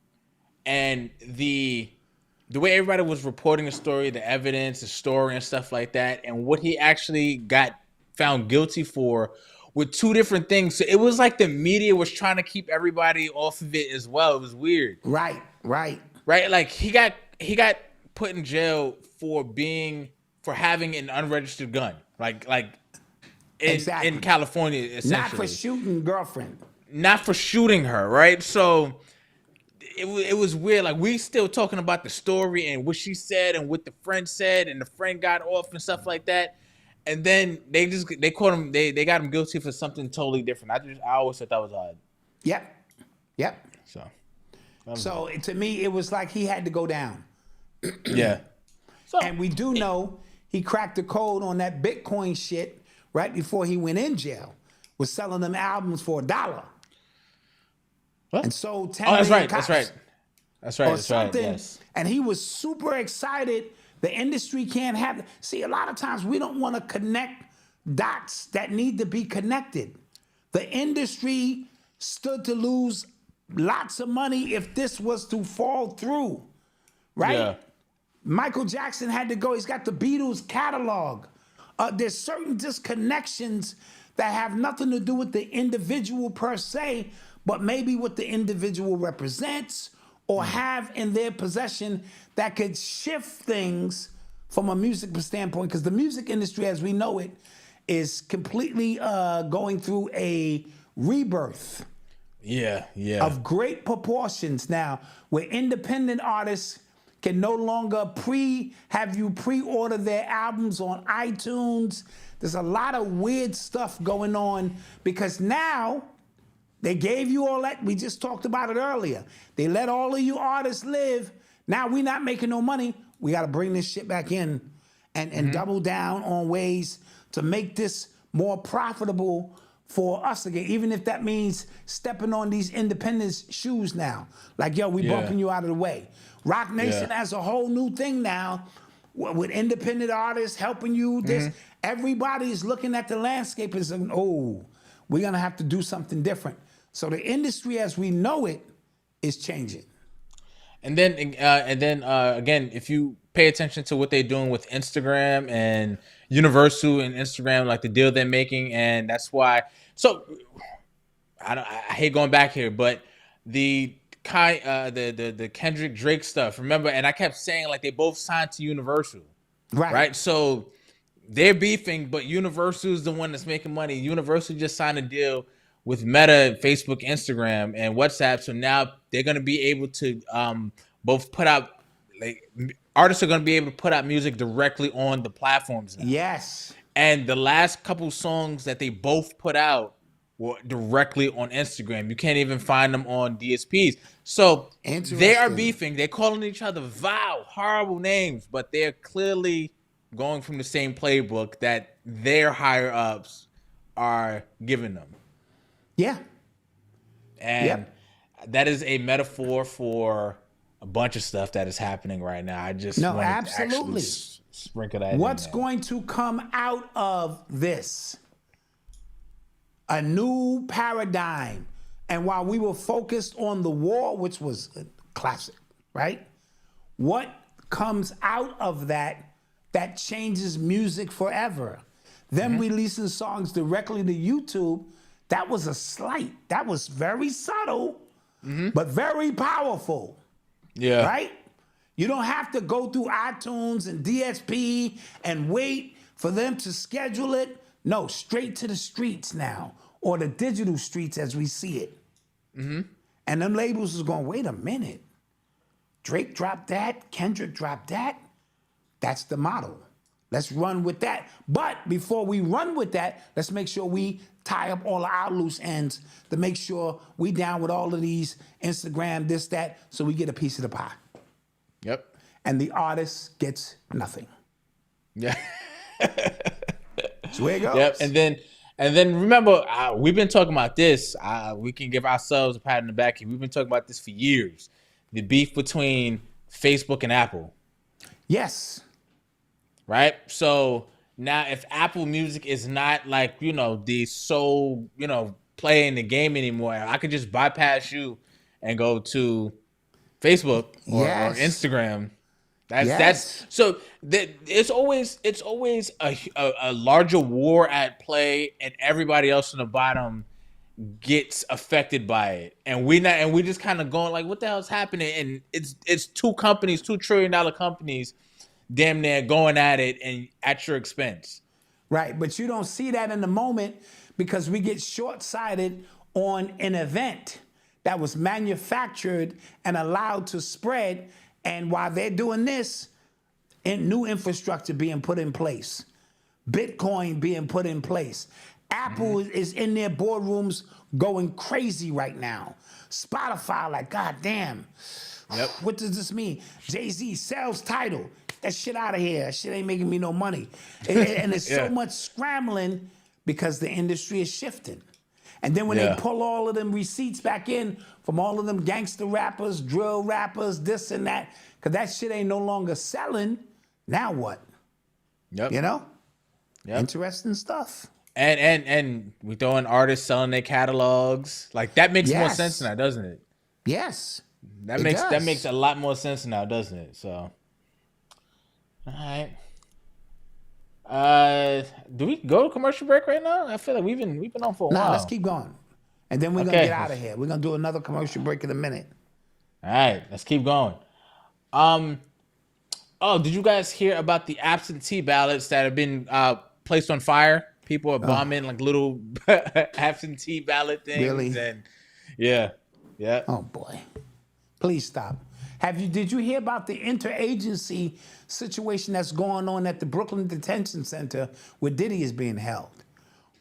and the way everybody was reporting the story, the evidence, the story, and stuff like that, and what he actually got found guilty for were two different things. So it was like the media was trying to keep everybody off of it as well. It was weird. Right. Like he got put in jail for having an unregistered gun. Like in California, essentially. Not for shooting girlfriend. Not for shooting her, right? So it was weird. Like, we still talking about the story and what she said and what the friend said, and the friend got off and stuff like that. And then they caught him. They got him guilty for something totally different. I always thought that was odd. Yep. So to me, it was like he had to go down. Yeah. And we do know he cracked the code on that Bitcoin shit right before he went in jail. Was selling them albums for $1. What? And sold 10 That's million right. copies. That's right. Or something. Yes. And he was super excited. The industry can't have. See, a lot of times we don't want to connect dots that need to be connected. The industry stood to lose lots of money if this was to fall through, right? Yeah. Michael Jackson had to go. He's got the Beatles catalog. There's certain disconnections that have nothing to do with the individual per se, but maybe what the individual represents or have in their possession that could shift things from a music standpoint. Because the music industry, as we know it, is completely going through a rebirth. Yeah. Of great proportions now, where independent artists can no longer have you pre-order their albums on iTunes. There's a lot of weird stuff going on because now they gave you all that. We just talked about it earlier. They let all of you artists live. Now we're not making no money. We got to bring this shit back in and double down on ways to make this more profitable for us again, even if that means stepping on these independents' shoes now. Like, yo, we bumping you out of the way. Rock Nation has a whole new thing now with independent artists helping you. Everybody's looking at the landscape and saying, oh, we're going to have to do something different. So the industry as we know it is changing. And then again, if you pay attention to what they're doing with Instagram and Universal and Instagram, like the deal they're making, and that's why. So I hate going back here, but the Kendrick Drake stuff. Remember, and I kept saying like they both signed to Universal, right? So they're beefing, but Universal is the one that's making money. Universal just signed a deal with Meta, Facebook, Instagram, and WhatsApp. So now they're gonna be able to both put out artists are gonna be able to put out music directly on the platforms now. Yes. And the last couple songs that they both put out were directly on Instagram. You can't even find them on DSPs. So they are beefing. They're calling each other vile, horrible names, but they're clearly going from the same playbook that their higher ups are giving them. Yeah. And that is a metaphor for a bunch of stuff that is happening right now. I just no, wanted absolutely. to actually sprinkle that. What's going to come out of this? A new paradigm. And while we were focused on the war, which was a classic, right? What comes out of that changes music forever? Them releasing songs directly to YouTube, that was a slight. That was very subtle, but very powerful. Yeah. Right? You don't have to go through iTunes and DSP and wait for them to schedule it. No, straight to the streets now, or the digital streets as we see it. And them labels is going, wait a minute. Drake dropped that, Kendrick dropped that. That's the model. Let's run with that. But before we run with that, let's make sure we tie up all of our loose ends to make sure we down with all of these Instagram, this, that, so we get a piece of the pie. Yep. And the artist gets nothing. Yeah. That's where it goes. Yep. And then remember, we've been talking about this. We can give ourselves a pat on the back here. We've been talking about this for years. The beef between Facebook and Apple. Yes. Right? So now if Apple Music is not like, the sole, play in the game anymore, I could just bypass you and go to Facebook or Instagram. That's so it's always a larger war at play, and everybody else on the bottom gets affected by it, and we just kind of going like, what the hell is happening? And it's $2 trillion companies damn near going at it and at your expense. Right, but you don't see that in the moment because we get short-sighted on an event that was manufactured and allowed to spread. And while they're doing this, and new infrastructure being put in place, Bitcoin being put in place, Apple is in their boardrooms going crazy right now. Spotify, like, God damn, what does this mean? Jay-Z sells title. That shit out of here. That shit ain't making me no money. And there's so much scrambling because the industry is shifting. And then when they pull all of them receipts back in from all of them gangster rappers, drill rappers, this and that, because that shit ain't no longer selling, now what? Yep. Yep. Interesting stuff. And we throwing artists selling their catalogs. Like, that makes more sense now, doesn't it? Yes. That makes a lot more sense now, doesn't it? So All right. Do we go to commercial break right now? I feel like we've been on for a while. Nah, let's keep going. And then we're going to get out of here. We're going to do another commercial break in a minute. All right, let's keep going. Oh, did you guys hear about the absentee ballots that have been placed on fire? People are bombing like little absentee ballot things. Really? And yeah. Oh boy. Please stop. Did you hear about the interagency situation that's going on at the Brooklyn Detention Center where Diddy is being held?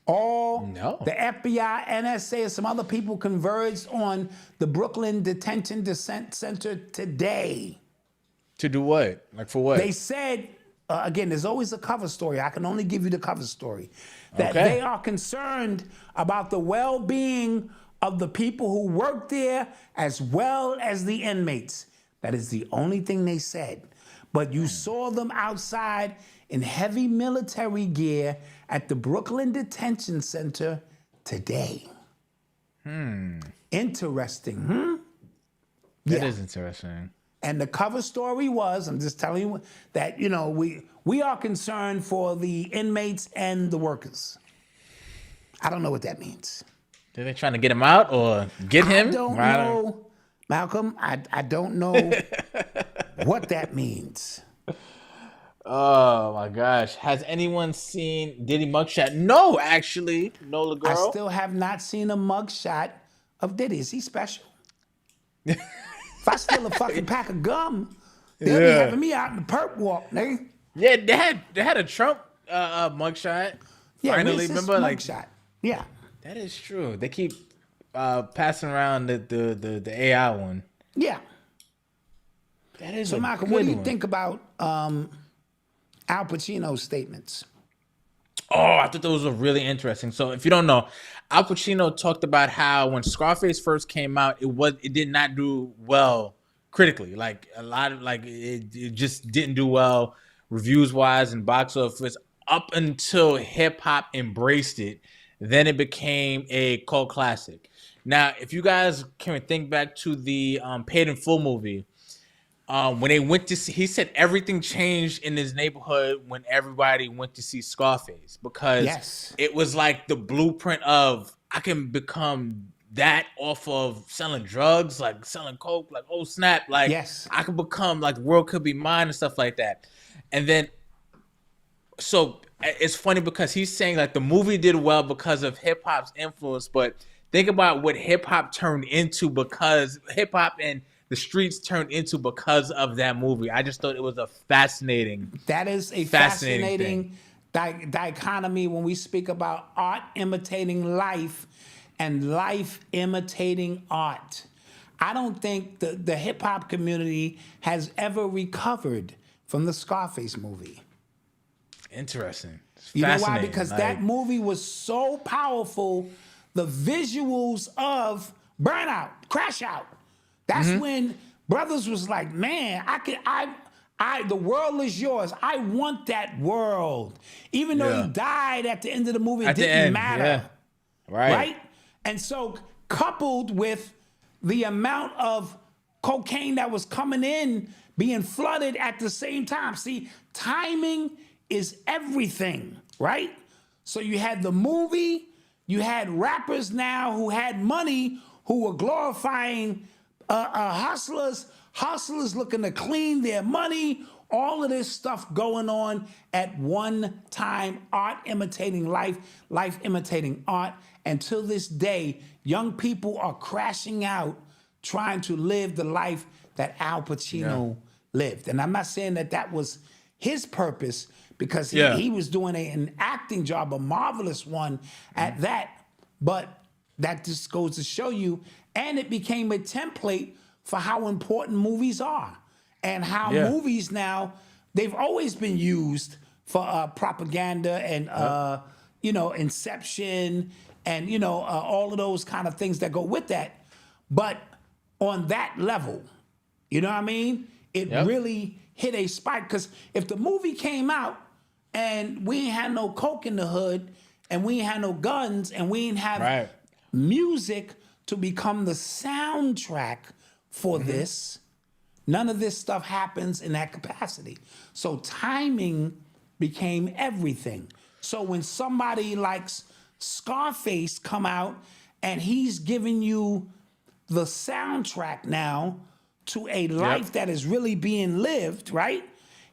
No. The FBI, NSA, and some other people converged on the Brooklyn Detention Center today. To do what? Like for what? They said, again, there's always a cover story. I can only give you the cover story. That they are concerned about the well-being of the people who work there as well as the inmates. That is the only thing they said. But you saw them outside in heavy military gear at the Brooklyn Detention Center today. Interesting, That is interesting. And the cover story was, I'm just telling you, that, you know, we are concerned for the inmates and the workers. I don't know what that means. Are they trying to get him out or get him? I don't know, Malcolm. I don't know what that means. Oh my gosh. Has anyone seen Diddy mugshot? No, actually. Nola girl. I still have not seen a mugshot of Diddy. Is he special? If I steal a fucking pack of gum, they'll be having me out in the perp walk, nigga. Yeah, they had a Trump mugshot. Yeah, Finally, remember, like mugshot. Yeah, that is true. They keep passing around the AI one. Yeah. That is so, a Malcolm, good what do you one. think about Al Pacino's statements? Oh, I thought those were really interesting. So if you don't know, Al Pacino talked about how when Scarface first came out, it did not do well critically. Like a lot of it just didn't do well reviews wise and box office up until hip hop embraced it. Then it became a cult classic. Now, if you guys can think back to the Paid in Full movie, when they went to see, he said everything changed in his neighborhood when everybody went to see Scarface because it was like the blueprint of I can become that off of selling drugs, like selling coke, like oh snap, like I could become like the world could be mine and stuff like that. And then, so it's funny because he's saying like the movie did well because of hip hop's influence, but think about what hip hop turned into because hip hop and the streets turned into because of that movie. I just thought it was a fascinating. That is a fascinating dichotomy when we speak about art imitating life and life imitating art. I don't think the hip hop community has ever recovered from the Scarface movie. Interesting. You know why? Because that movie was so powerful. The visuals of Burnout, Crash Out. That's when brothers was like, man, the world is yours. I want that world. Even though he died at the end of the movie, it didn't matter. Yeah. Right. And so coupled with the amount of cocaine that was coming in, being flooded at the same time. See, timing is everything, right? So you had the movie, you had rappers now who had money who were glorifying hustlers looking to clean their money, all of this stuff going on at one time, art imitating life, life imitating art. And till this day, young people are crashing out trying to live the life that Al Pacino lived. And I'm not saying that was his purpose because he was doing an acting job, a marvelous one at that. But that just goes to show you, and it became a template for how important movies are and how movies now, they've always been used for propaganda and, Inception and, all of those kind of things that go with that. But on that level, you know what I mean? It really hit a spike because if the movie came out and we ain't had no coke in the hood and we ain't had no guns and we ain't have music to become the soundtrack for this, None of this stuff happens in that capacity. So timing became everything. So when somebody like Scarface come out and he's giving you the soundtrack now to a life that is really being lived, right?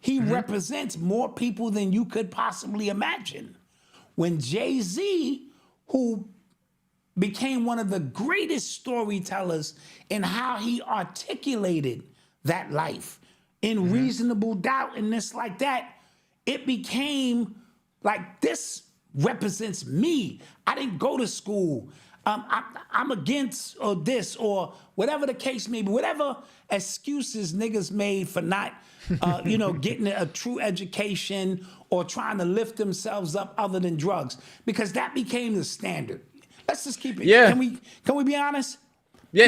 He represents more people than you could possibly imagine. When Jay-Z, who became one of the greatest storytellers in how he articulated that life in Reasonable Doubt and this like that, it became like, this represents me. I didn't go to school. I'm against or this or whatever the case may be, whatever excuses niggas made for not, getting a true education or trying to lift themselves up other than drugs, because that became the standard. Let's just keep it. Yeah. Can we be honest? Yeah,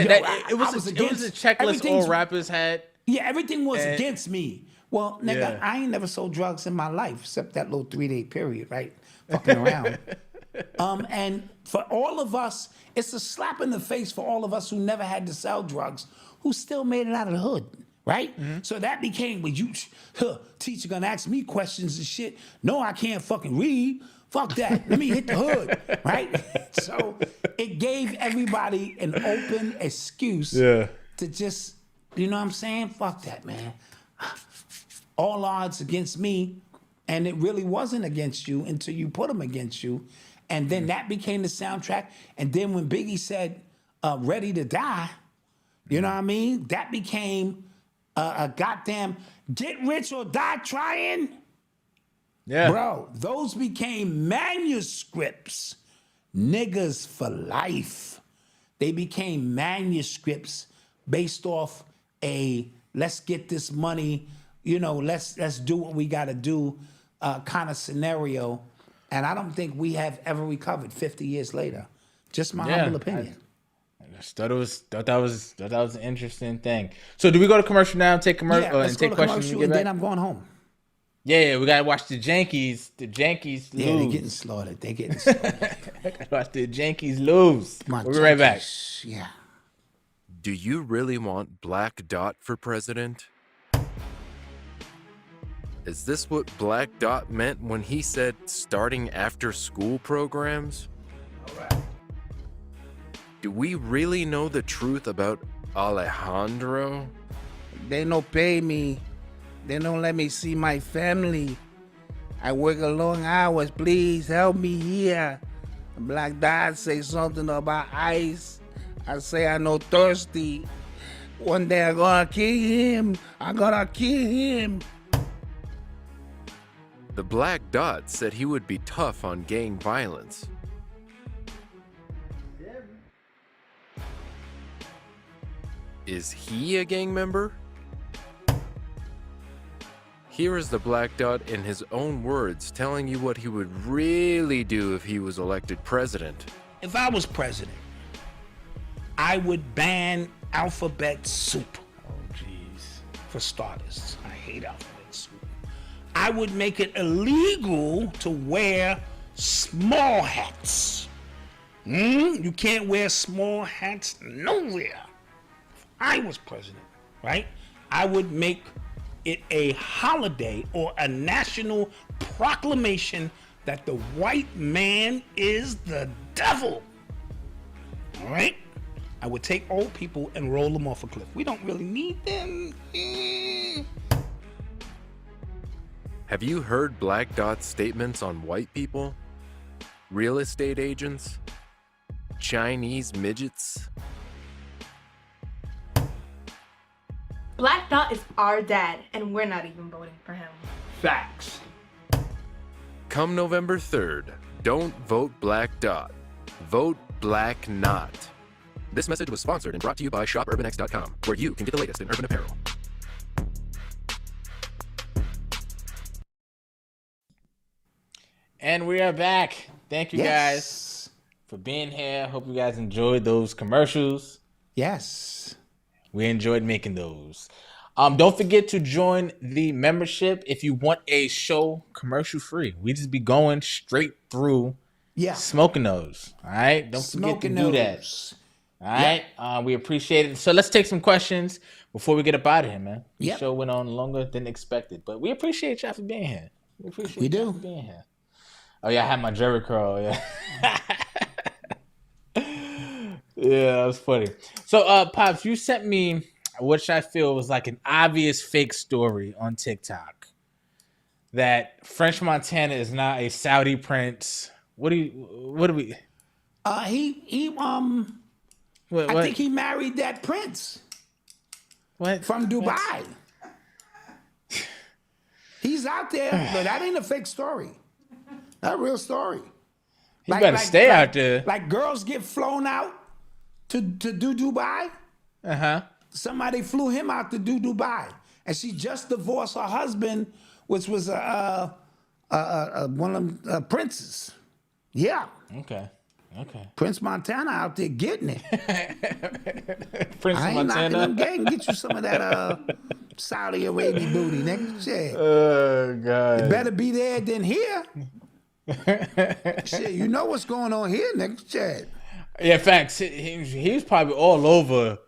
It was a checklist all rappers had. Yeah, everything was against me. Well, nigga, I ain't never sold drugs in my life except that little 3-day period, right? Fucking around. And for all of us, it's a slap in the face for all of us who never had to sell drugs, who still made it out of the hood, right? So that became, teacher gonna ask me questions and shit. No, I can't fucking read. Fuck that. Let me hit the hood, right? So it gave everybody an open excuse to just, you know what I'm saying? Fuck that, man. All odds against me, and it really wasn't against you until you put them against you. And then that became the soundtrack. And then when Biggie said, Ready to Die, you know what I mean? That became a goddamn get rich or die trying. Yeah. Bro, those became manuscripts. Niggas for life. They became manuscripts based off a let's get this money, let's do what we gotta do kind of scenario. And I don't think we have ever recovered 50 years later. Just my humble opinion. I just thought that was an interesting thing. So do we go to commercial now and take commercial let's and take go to questions commercial, and then I'm going home. Yeah, we gotta watch the Yankees. The Yankees lose. Yeah, they're getting slaughtered. Gotta watch the Yankees lose. We'll be right back. Yeah. Do you really want Black Dot for president? Is this what Black Dot meant when he said starting after school programs? Do we really know the truth about Alejandro? They don't pay me. They don't let me see my family. I work a long hours. Please help me here. Black Dot say something about ice. I say I no thirsty. One day I'm gonna kill him. I'm gonna kill him. The Black Dot said he would be tough on gang violence. Is he a gang member? Here is the Black Dot in his own words telling you what he would really do if he was elected president. If I was president, I would ban alphabet soup. Oh, jeez. For starters, I hate alphabet soup. I would make it illegal to wear small hats. You can't wear small hats nowhere. If I was president, right? I would make it a holiday or a national proclamation that the white man is the devil. All right? I would take old people and roll them off a cliff. We don't really need them. Have you heard Black Dot's statements on white people? Real estate agents? Chinese midgets? Black Dot is our dad, and we're not even voting for him. Facts. Come November 3rd, don't vote Black Dot. Vote Black Not. This message was sponsored and brought to you by shopurbanx.com, where you can get the latest in urban apparel. And we are back. Thank you guys for being here. Hope you guys enjoyed those commercials. Yes. We enjoyed making those. Don't forget to join the membership if you want a show commercial free. We just be going straight through smoking those. All right? Don't forget to do that. All right. We appreciate it. So let's take some questions before we get up out of here, man. The show went on longer than expected, but we appreciate y'all for being here. We appreciate y'all for being here. Oh, yeah, I had my Jerry curl. Yeah. Yeah, that was funny. So, Pops, you sent me, which I feel was like an obvious fake story on TikTok, that French Montana is not a Saudi prince. What do we? I think he married that prince. What? From Dubai. He's out there, but that ain't a fake story. That's a real story. He better stay out there. Like girls get flown out to do Dubai. Somebody flew him out to do Dubai, and she just divorced her husband, which was one of them princes. Yeah. Okay. Prince Montana out there getting it. Prince I ain't Montana. knocking them gang. Get you some of that Saudi Arabia booty, nigga. Shit. Oh God. It better be there than here. Shit, you know what's going on here, nigga. Shit. Yeah, facts. He's probably all over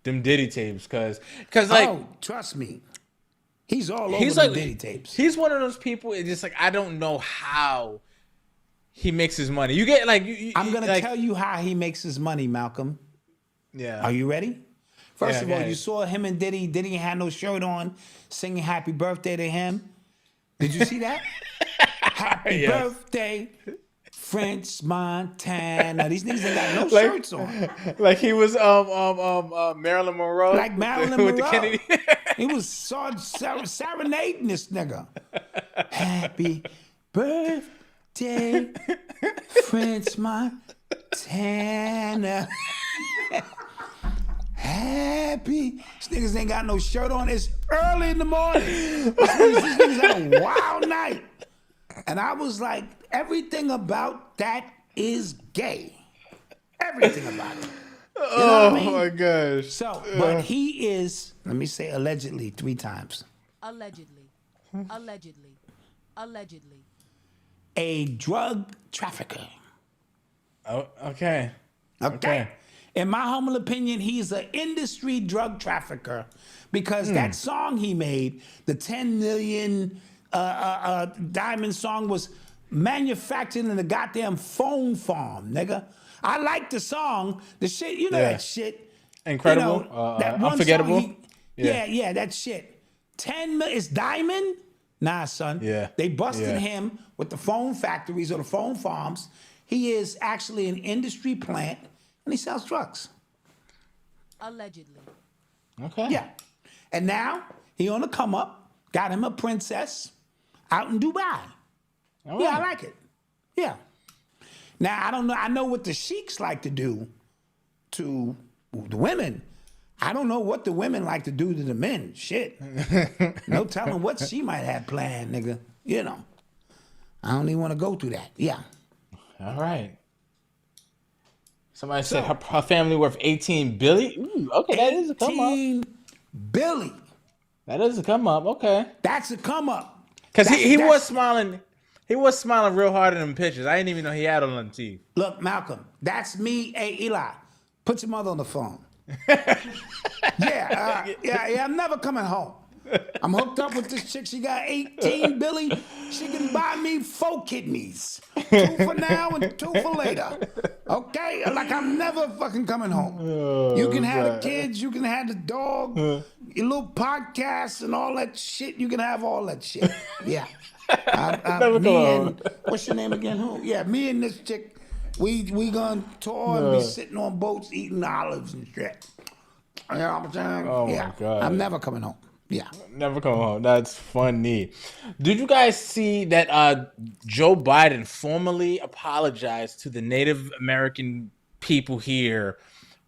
them Diddy tapes, cause like, oh, trust me, he's all over them Diddy tapes. He's one of those people. It's just like I don't know how he makes his money. You get like I'm gonna tell you how he makes his money, Malcolm. Yeah. Are you ready? First of all, you saw him and Diddy. Diddy had no shirt on, singing "Happy Birthday" to him. Did you see that? Happy birthday, French Montana. These niggas ain't got no shirts on. Like he was Marilyn Monroe. Like Marilyn with Monroe. The Kennedy. He was serenading this nigga. Happy birthday, French Montana. Happy. These niggas ain't got no shirt on. It's early in the morning. These niggas had a wild night. And I was like, everything about that is gay. Everything about it. You know what I mean? My gosh. So, but he is, let me say allegedly 3 times. Allegedly. A drug trafficker. Oh, okay. Okay. In my humble opinion, he's an industry drug trafficker because that song he made, the 10 million diamond song, was manufactured in a goddamn phone farm, nigga. I like the song, the shit, you know that shit. Incredible. You know, that one Unforgettable. Song yeah, that shit. 10 million, it's diamond? Nah, son. Yeah. They busted him with the phone factories or the phone farms. He is actually an industry plant. And he sells drugs. Allegedly. Okay. Yeah. And now he on the come up, got him a princess out in Dubai. All Yeah, right. I like it. Yeah. Now I don't know. I know what the sheiks like to do to the women. I don't know what the women like to do to the men. Shit. No telling what she might have planned, nigga. You know. I don't even want to go through that. Yeah. All right. Somebody said her family worth $18 billion. Ooh, okay, that is a come up. $18 billion. That is a come up. Okay. That's a come up. Because he was smiling. He was smiling real hard in them pictures. I didn't even know he had on them teeth. Look, Malcolm, that's me. Hey, Eli, put your mother on the phone. Yeah, I'm never coming home. I'm hooked up with this chick. She got 18 billion. She can buy me 4 kidneys. 2 for now and 2 for later. Okay? Like I'm never fucking coming home. You can have the kids. You can have the dog. Your little podcast and all that shit. You can have all that shit. Yeah. What's your name again? Who? Yeah, me and this chick, we gonna tour and be sitting on boats eating olives and shit. You know what I'm saying? Oh my God. I'm never coming home. Yeah. Never come home. That's funny. Did you guys see that Joe Biden formally apologized to the Native American people here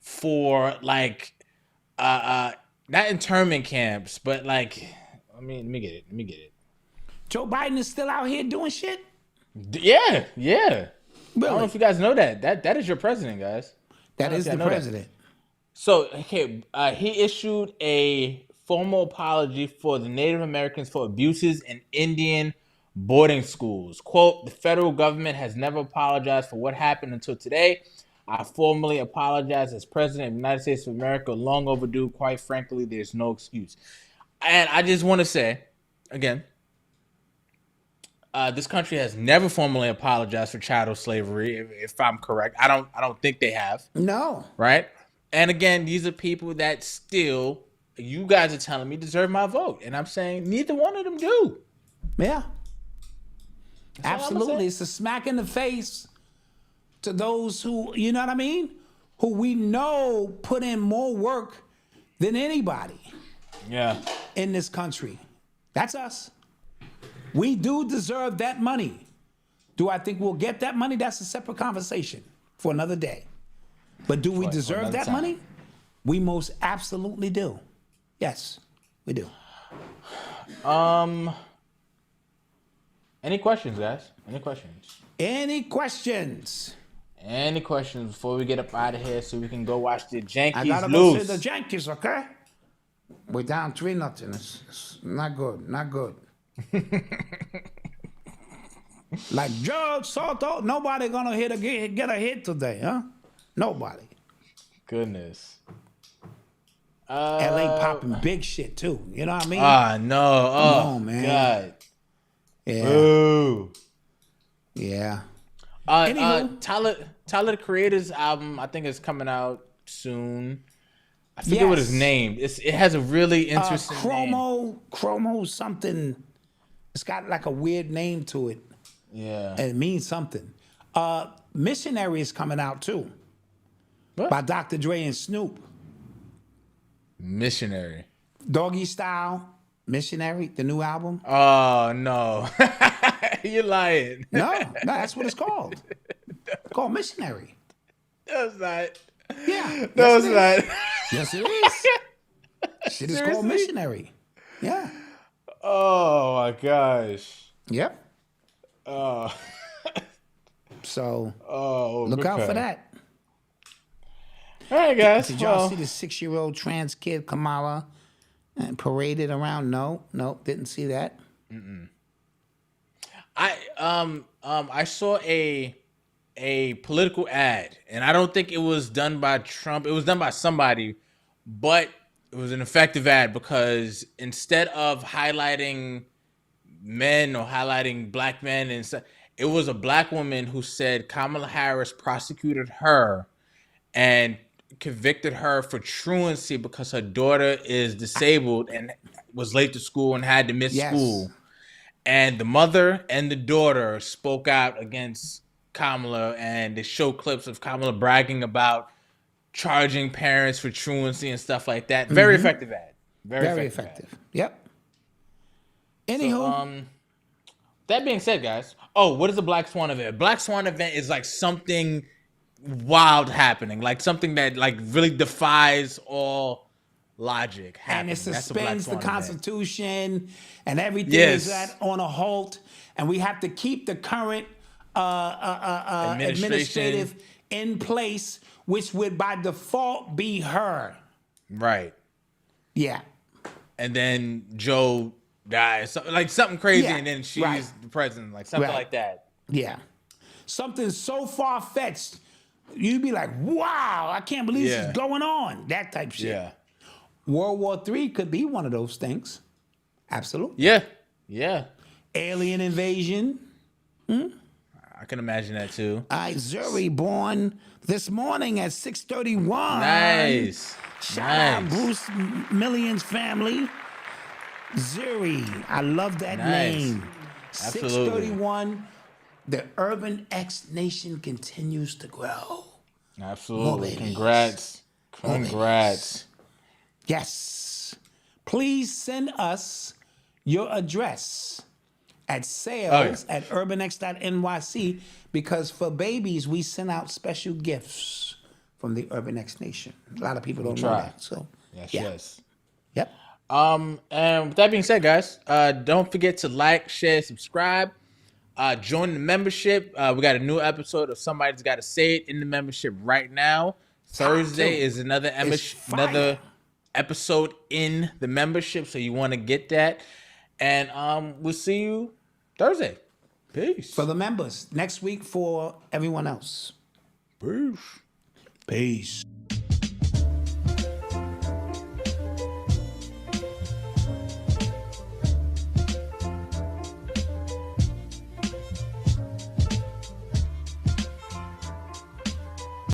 for like not internment camps, but like let me get it. Joe Biden is still out here doing shit? Yeah. Really? I don't know if you guys know that. That is your president, guys. That is the president. So, okay, he issued a formal apology for the Native Americans for abuses in Indian boarding schools. Quote, the federal government has never apologized for what happened until today. I formally apologize as President of the United States of America. Long overdue. Quite frankly, there's no excuse. And I just want to say, again, this country has never formally apologized for chattel slavery, if I'm correct. I don't think they have. No. Right? And again, these are people that still, you guys are telling me, deserve my vote. And I'm saying neither one of them do. Yeah. That's Absolutely. It's a smack in the face to those who, you know what I mean? Who we know put in more work than anybody in this country. That's us. We do deserve that money. Do I think we'll get that money? That's a separate conversation for another day. But do we deserve that money? We most absolutely do. Yes, we do. Any questions, guys? Any questions? Any questions? Any questions before we get up out of here so we can go watch the Yankees I gotta lose? go see the Yankees, okay? We're down 3-0. It's not good. Not good. Like George Soto, nobody gonna get a hit today, huh? Nobody. Goodness. LA popping big shit too. You know what I mean? No. Come on, man. God. Yeah. Ooh. Yeah. Tyler the Creator's album, I think, is coming out soon. I forget what his name. It has a really interesting name. Chromo something. It's got like a weird name to it. Yeah. And it means something. Missionary is coming out too. What? By Dr. Dre and Snoop. Missionary. Doggy Style, Missionary, the new album. Oh, no. You're lying. No, that's what it's called. It's called Missionary. No, it's not. Yeah. No, it's not. Yes, it is. Shit is called Missionary. Yeah. Oh, my gosh. Yep. Oh. So, look out for that. All right, guys. Did y'all see the 6-year-old trans kid, Kamala, and paraded around? No, didn't see that. I saw a political ad, and I don't think it was done by Trump. It was done by somebody, but it was an effective ad because instead of highlighting men or highlighting black men, and stuff, it was a black woman who said Kamala Harris prosecuted her and convicted her for truancy because her daughter is disabled and was late to school and had to miss school. And the mother and the daughter spoke out against Kamala, and they show clips of Kamala bragging about charging parents for truancy and stuff like that. Very effective ad. Very effective. Ad. Yep. Anywho. That being said, guys, what is a Black Swan event? Black Swan event is like something wild happening, like something that like really defies all logic happening. And it suspends the Constitution and everything is on a halt. And we have to keep the current administrative in place, which would by default be her. Right. Yeah. And then Joe dies, like something crazy, and then she's the president, like something like that. Yeah. Something so far-fetched, you'd be like, wow, I can't believe this is going on. That type shit. Yeah. World War III could be one of those things. Absolutely. Yeah. Yeah. Alien invasion. I can imagine that too. Zuri born this morning at 6:31. Nice. Shout out Bruce Millions family. Zuri. I love that name. Absolutely. 6:31. The Urban X Nation continues to grow. Absolutely. Congrats. Yes. Please send us your address at sales at urbanx.nyc, because for babies, we send out special gifts from the Urban X Nation. A lot of people don't know that. So, yes. Yep. And with that being said, guys, don't forget to like, share, subscribe. Join the membership. We got a new episode of Somebody's Gotta Say It in the membership right now. Thursday is another episode in the membership, so you want to get that. And we'll see you Thursday. Peace. For the members. Next week for everyone else. Peace. Peace.